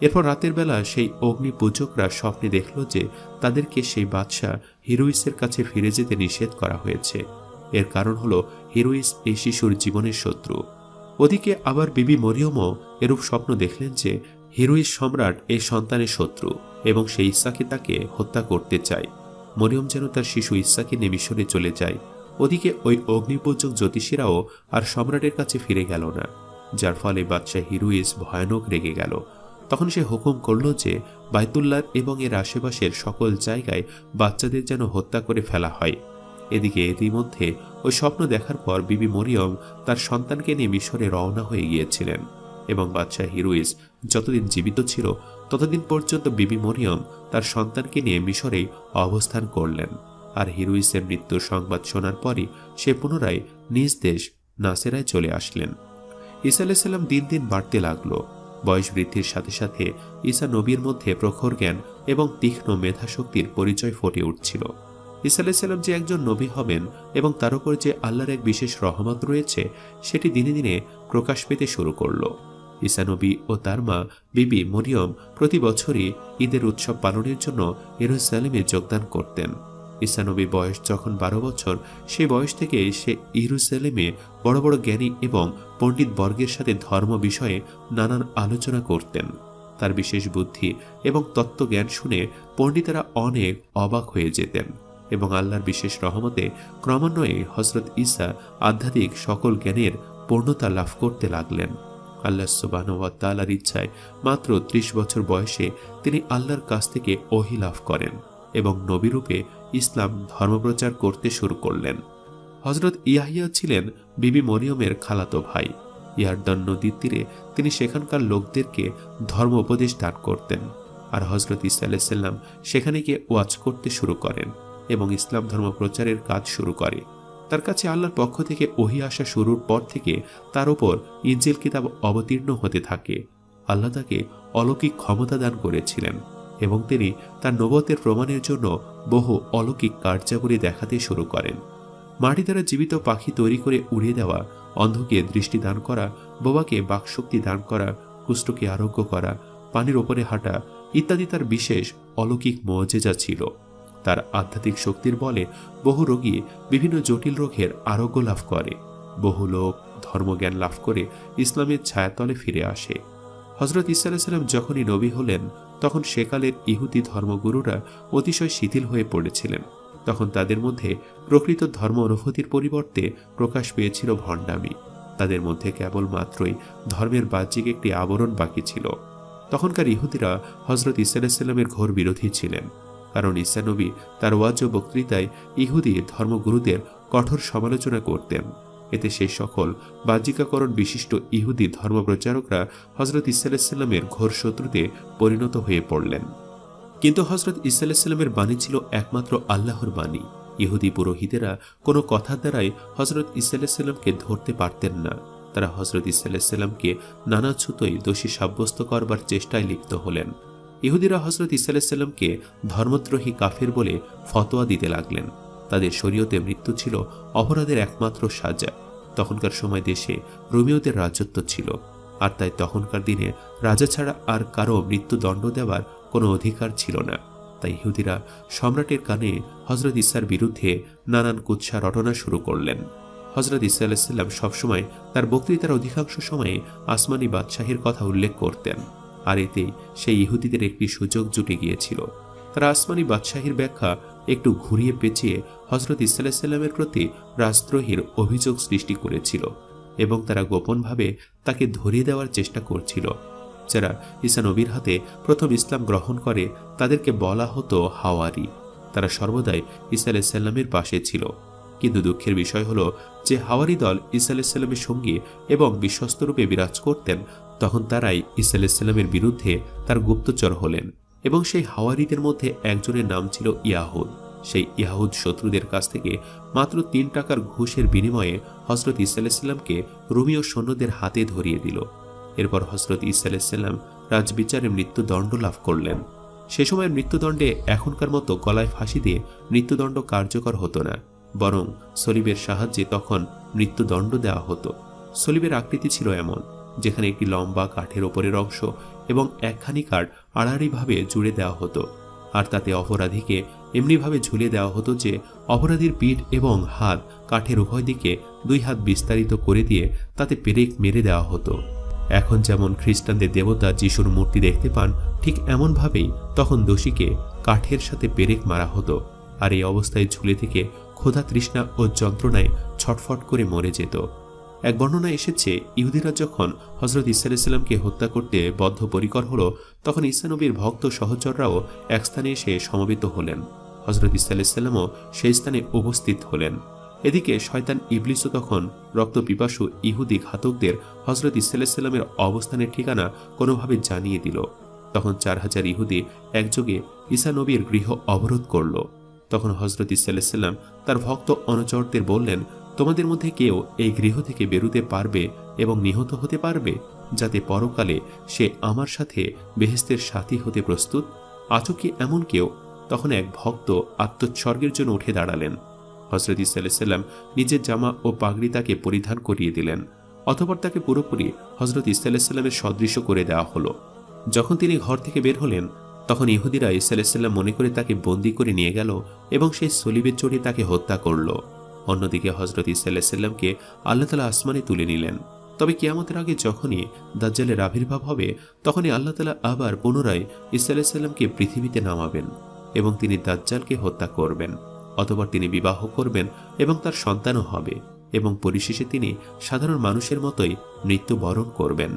Speaker 1: এরপর রাতের বেলা সেই অগ্নিপূজকরা স্বপ্নে দেখল যে তাদেরকে সেই বাদশাহ হিরোইসের কাছে ফিরে যেতে নিষেধ করা হয়েছে। এর কারণ হলো হিরোইস এই শিশুর জীবনের শত্রু। ওদিকে আবার বিবি মরিয়মও এরূপ স্বপ্ন দেখলেন যে হিরোইস সম্রাট এই সন্তানের শত্রু এবং সেই ঈসাকে তাকে হত্যা করতে চায়। মরিয়ম যেন তার শিশু ঈসাকে নিয়ে মিশরে চলে যায়। ওদিকে ওই অগ্নিপূজক জ্যোতিষীরাও আর সম্রাটের কাছে ফিরে গেল না, যার ফলে বাদশাহ হিরোইস ভয়ানক রেগে গেল। তখন সে হুকুম করল যে বাইতুল্লাহ এবং এর আশেপাশের সকল জায়গায় বাচ্চাদের যেন হত্যা করে ফেলা হয়। এদিকে ইতিমধ্যে ওই স্বপ্ন দেখার পর বিবি মরিয়ম তার সন্তানকে নিয়ে মিশরে রওনা হয়ে গিয়েছিলেন এবং বাদশাহ হিরোইস যতদিন জীবিত ছিল ততদিন পর্যন্ত বিবি মরিয়ম তার সন্তানকে নিয়ে মিশরেই অবস্থান করলেন। আর হিরোইসের মৃত্যুর সংবাদ শোনার পরই সে পুনরায় নিজ দেশ নাসেরায় চলে আসলেন। ঈসা আলাইহিস সালাম দিন দিন বাড়তে লাগলো। বয়স বৃদ্ধির সাথে সাথে ঈসা নবীর মধ্যে প্রখর জ্ঞান এবং তীক্ষ্ণ মেধাশক্তির পরিচয় ফুটে উঠছিল। ঈসা আলাইহিস সালাম যে একজন নবী হবেন এবং তার উপর যে আল্লাহর এক বিশেষ রহমত রয়েছে সেটি দিনে দিনে প্রকাশ পেতে শুরু করল। ঈসা নবী ও তার মা বিবি মরিয়ম প্রতি বছরই ঈদের উৎসব পালনের জন্য ইয়েরুসালেমে যোগদান করতেন। ঈসা নবীর বয়স যখন 12 বছর, সেই বয়স থেকে সে ইয়েরুসালেমে বড় বড় জ্ঞানী এবং পণ্ডিত বর্গের সাথে ধর্ম বিষয়ে নানান আলোচনা করতেন। তার বিশেষ বুদ্ধি এবং তত্ত্বজ্ঞান শুনে পণ্ডিতেরা অনেক অবাক হয়ে যেতেন এবং আল্লাহর বিশেষ রহমতে ক্রমান্বয়ে হযরত ঈসা আধ্যাত্মিক সকল জ্ঞানের পূর্ণতা লাভ করতে লাগলেন। আল্লাহ সুবহানাহু ওয়া তাআলার ইচ্ছায় মাত্র ৩০ বছর বয়সে তিনি আল্লাহর কাছ থেকে ওহী লাভ করেন এবং নবীরূপে ইসলাম ধর্মপ্রচার করতে শুরু করলেন। হযরত ইয়াহইয়া ছিলেন বিবি মরিয়মের খালাতো ভাই। ইয়ারদান নদীর তীরে তিনি সেখানকার লোকদেরকে ধর্ম উপদেশ দান করতেন, আর হযরত ঈসা আলাইহিস সালাম সেখানে গিয়ে ওয়াজ করতে শুরু করেন এবং ইসলাম ধর্ম প্রচারের কাজ শুরু করে। তার কাছে আল্লাহর পক্ষ থেকে ওহী আসা শুরুর পর থেকে তার উপর ইনজিল কিতাব অবতীর্ণ হতে থাকে। আল্লাহ তাকে অলৌকিক ক্ষমতা দান করেছিলেন এবং তিনি তার নবুয়তের প্রমাণের জন্য বহু অলৌকিক কার্যাবলী দেখাতে শুরু করেন। মাটি দ্বারা জীবিত পাখি তৈরি করে উড়িয়ে দেওয়া, অন্ধকে দৃষ্টি দান করা, বোবাকে বাকশক্তি দান করা, কুষ্ঠকে আরোগ্য করা, পানির ওপরে হাঁটা ইত্যাদি তার বিশেষ অলৌকিক মুজিজা ছিল। তার আধ্যাত্মিক শক্তির বলে বহু রোগী বিভিন্ন জটিল রোগের আরোগ্য লাভ করে। বহু লোক ধর্মজ্ঞান লাভ করে ইসলামের ছায়াতলে ফিরে আসে। হযরত ঈসা আলাইহিস সালাম যখনই নবী হলেন তখন সেকালের ইহুদি ধর্মগুরুরা অতিশয় শিথিল হয়ে পড়েছিলেন। তখন তাদের মধ্যে প্রকৃত ধর্ম অনুভূতির পরিবর্তে প্রকাশ পেয়েছিল ভণ্ডামি। তাদের মধ্যে কেবলমাত্রই ধর্মের বাহ্যিক একটি আবরণ বাকি ছিল। তখনকার ইহুদিরা হযরত ঈসা আলাইহিস সালামের ঘোর বিরোধী ছিলেন, কারণ ঈসা নবী তার ওয়াজ ও বক্তৃতায় ইহুদি ধর্মগুরুদের কঠোর সমালোচনা করতেন। এতে সেই সকল বাহ্যিকাকরণ বিশিষ্ট ইহুদি ধর্মপ্রচারকরা হযরত ঈসা আলাইহিস সালামের ঘোর শত্রুতে পরিণত হয়ে পড়লেন। কিন্তু হযরত ঈসা আলাইহিস সালামের বাণী ছিল একমাত্র আল্লাহর বাণী। ইহুদি পুরোহিতেরা কোনো কথার দ্বারাই হযরত ঈসা আলাইহিস সালামকে ধরতে পারতেন না। তারা হযরত ঈসা আলাইহিস সালামকে নানা ছুতোয় দোষী সাব্যস্ত করবার চেষ্টায় লিপ্ত হলেন। ইহুদিরা হযরত ঈসা আলাইহিস সালামকে ধর্মদ্রোহী কাফের বলে ফতোয়া দিতে লাগলেন। তাদের শরীয়তে মৃত্যু ছিল অপরাধের একমাত্র সাজা। তখনকার সময় দেশে রোমীয়দের রাজত্ব ছিল, আর তাই তখনকার দিনে রাজা ছাড়া আর কারো মৃত্যুদণ্ড দেওয়ার কোনো অধিকার ছিল না। তাই ইহুদিরা সম্রাটের কানে হযরত ঈসার বিরুদ্ধে নানান কুৎসা রটনা শুরু করলেন। হযরত ঈসা আলাইহিস সালাম সবসময় তার বক্তৃতার অধিকাংশ সময়ে আসমানি বাদশাহের কথা উল্লেখ করতেন, আর এতেই সেই ইহুদিদের একটি সুযোগ জুটে গিয়েছিল। তারা আসমানি বাদশাহীর ব্যাখ্যা একটু ঘুরিয়ে পেঁচিয়ে হযরত ঈসা আলাইহিস সালামের প্রতি রাজদ্রোহের অভিযোগ সৃষ্টি করেছিল এবং তারা গোপনভাবে তাকে ধরিয়ে দেওয়ার চেষ্টা করছিল। যারা ঈসা নবীর হাতে প্রথম ইসলাম গ্রহণ করে তাদেরকে বলা হতো হাওয়ারি। তারা সর্বদাই ঈসা আলাইহিস সালামের পাশে ছিল। কিন্তু দুঃখের বিষয় হলো যে হাওয়ারি দল ঈসা আলাইহিস সালামের সঙ্গী এবং বিশ্বস্ত রূপে বিরাজ করতেন, তখন তারাই ঈসা আলাইহিস সালামের বিরুদ্ধে তার গুপ্তচর হলেন এবং সেই হাওয়ারিদের মধ্যে একজনের নাম ছিল ইয়াহুদ। সেই ইয়াহুদ শত্রুদের কাছ থেকে মাত্র ৩ টাকার ঘুষের বিনিময়ে হযরত ঈসা আলাইহিস সালামকে রোমীয় সৈন্যদের হাতে ধরিয়ে দিল। এরপর হযরত ঈসা আলাইহিস সালাম রাজবিচারে মৃত্যুদণ্ড লাভ করলেন। সে সময়ের মৃত্যুদণ্ডে এখনকার মতো গলায় ফাঁসি দিয়ে মৃত্যুদণ্ড কার্যকর হতো না, বরং সলিবের সাহায্যে তখন মৃত্যুদণ্ড দেওয়া হতো। সলিবের আকৃতি ছিল এমন, যেখানে একটি লম্বা কাঠের ওপরের অংশ এবং একখানি কাঠ আড়াআড়িভাবে জুড়ে দেওয়া হতো, আর তাতে অপরাধীকে এমনিভাবে ঝুলিয়ে দেওয়া হতো যে অপরাধীর পিঠ এবং হাত কাঠের উভয় দিকে 2 হাত বিস্তারিত করে দিয়ে তাতে পেরেক মেরে দেওয়া হতো। এখন যেমন খ্রিস্টানদের দেবতা যিশুর মূর্তি দেখতে পান, ঠিক এমনভাবেই তখন দোষীকে কাঠের সাথে পেরেক মারা হতো, আর এই অবস্থায় ঝুলে থেকে ক্ষুধা তৃষ্ণা ও যন্ত্রণায় ছটফট করে মরে যেত। এক বর্ণনায় এসেছে, ইহুদিরা যখন হযরত ঈসা আলাইহিস সালামকে হত্যা করতে বদ্ধপরিকর হলো, তখন ঈসা নবীর ভক্ত সহচররাও এক স্থানে এসে সমবেত হলেন। হযরত ঈসা আলাইহিস সালামও সেই স্থানে উপস্থিত হলেন। এদিকে শয়তান ইবলিসও তখন রক্তপিপাসু ইহুদি ঘাতকদের হযরত ঈসা আলাইহিস সালামের অবস্থানের ঠিকানা কোনোভাবে জানিয়ে দিল। তখন 4000 ইহুদি একযোগে ঈসা নবীর গৃহ অবরোধ করল। তখন হযরত ঈসা আলাইহিস সালাম তার ভক্ত অনুচরদের বললেন, তোমাদের মধ্যে কেউ এই গৃহ থেকে বেরোতে পারবে এবং নিহত হতে পারবে, যাতে পরকালে সে আমার সাথে বেহেশতের সাথী হতে প্রস্তুত? আছো কি এমন কেউ? তখন এক ভক্ত আত্মোৎসর্গের জন্য উঠে দাঁড়ালেন। হযরত ঈসা আলাইহিস সালাম নিজের জামা ও পাগড়ি তাকে পরিধান করিয়ে দিলেন। অতঃপর তাকে পুরোপুরি হযরত ঈসা আলাইহিস সালামের সদৃশ্য করে দেওয়া হলো। যখন তিনি ঘর থেকে বের হলেন, তখন ইহুদিরা ঈসা আলাইহিস সালাম মনে করে তাকে বন্দী করে নিয়ে গেল এবং সেই সলিবে চড়িয়ে তাকে হত্যা করল। অন্যদিকে হযরত ঈসা আলাইহিস সালামকে আল্লাহ তাআলা আসমানে তুলে নিলেন। তবে কিয়ামতের আগে যখনই দাজ্জালের আবির্ভাব হবে, তখনই আল্লাহ তাআলা আবার পুনরায় ঈসা আলাইহিস সালামকে পৃথিবীতে নামাবেন এবং তিনি দাজ্জালকে হত্যা করবেন। অতঃপর তিনি বিবাহ করবেন এবং তার সন্তানও হবে এবং পরিশেষে তিনি সাধারণ মানুষের মতোই মৃত্যুবরণ করবেন।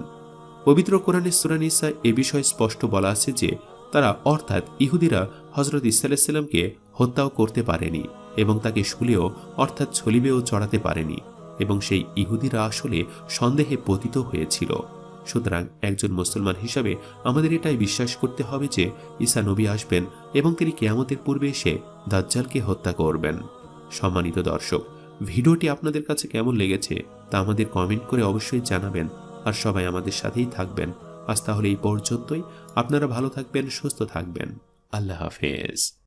Speaker 1: পবিত্র কোরআনে সূরা নিসা এ বিষয়ে স্পষ্ট বলা আছে যে তারা অর্থাৎ ইহুদিরা হযরত ঈসা আলাইহিস সালামকে হত্যাও করতে পারেনি এবং তাকে শুলেও অর্থাৎ ছলিবেও চড়াতে পারেনি এবং সেই ইহুদিরা আসলে সন্দেহে পতিত হয়েছিল। সুতরাং একজন মুসলমান হিসাবে আমাদের এটাই বিশ্বাস করতে হবে যে ঈসা নবী আসবেন এবং তিনি কিয়ামতের পূর্বে এসে দাজ্জালকে হত্যা করবেন। সম্মানিত দর্শক, ভিডিওটি আপনাদের কাছে কেমন লেগেছে তা আমাদের কমেন্ট করে অবশ্যই জানাবেন। আর সবাই আমাদের সাথেই থাকবেন। আজ তাহলে এই পর্যন্তই। আপনারা ভালো থাকবেন, সুস্থ থাকবেন। আল্লাহ হাফেজ।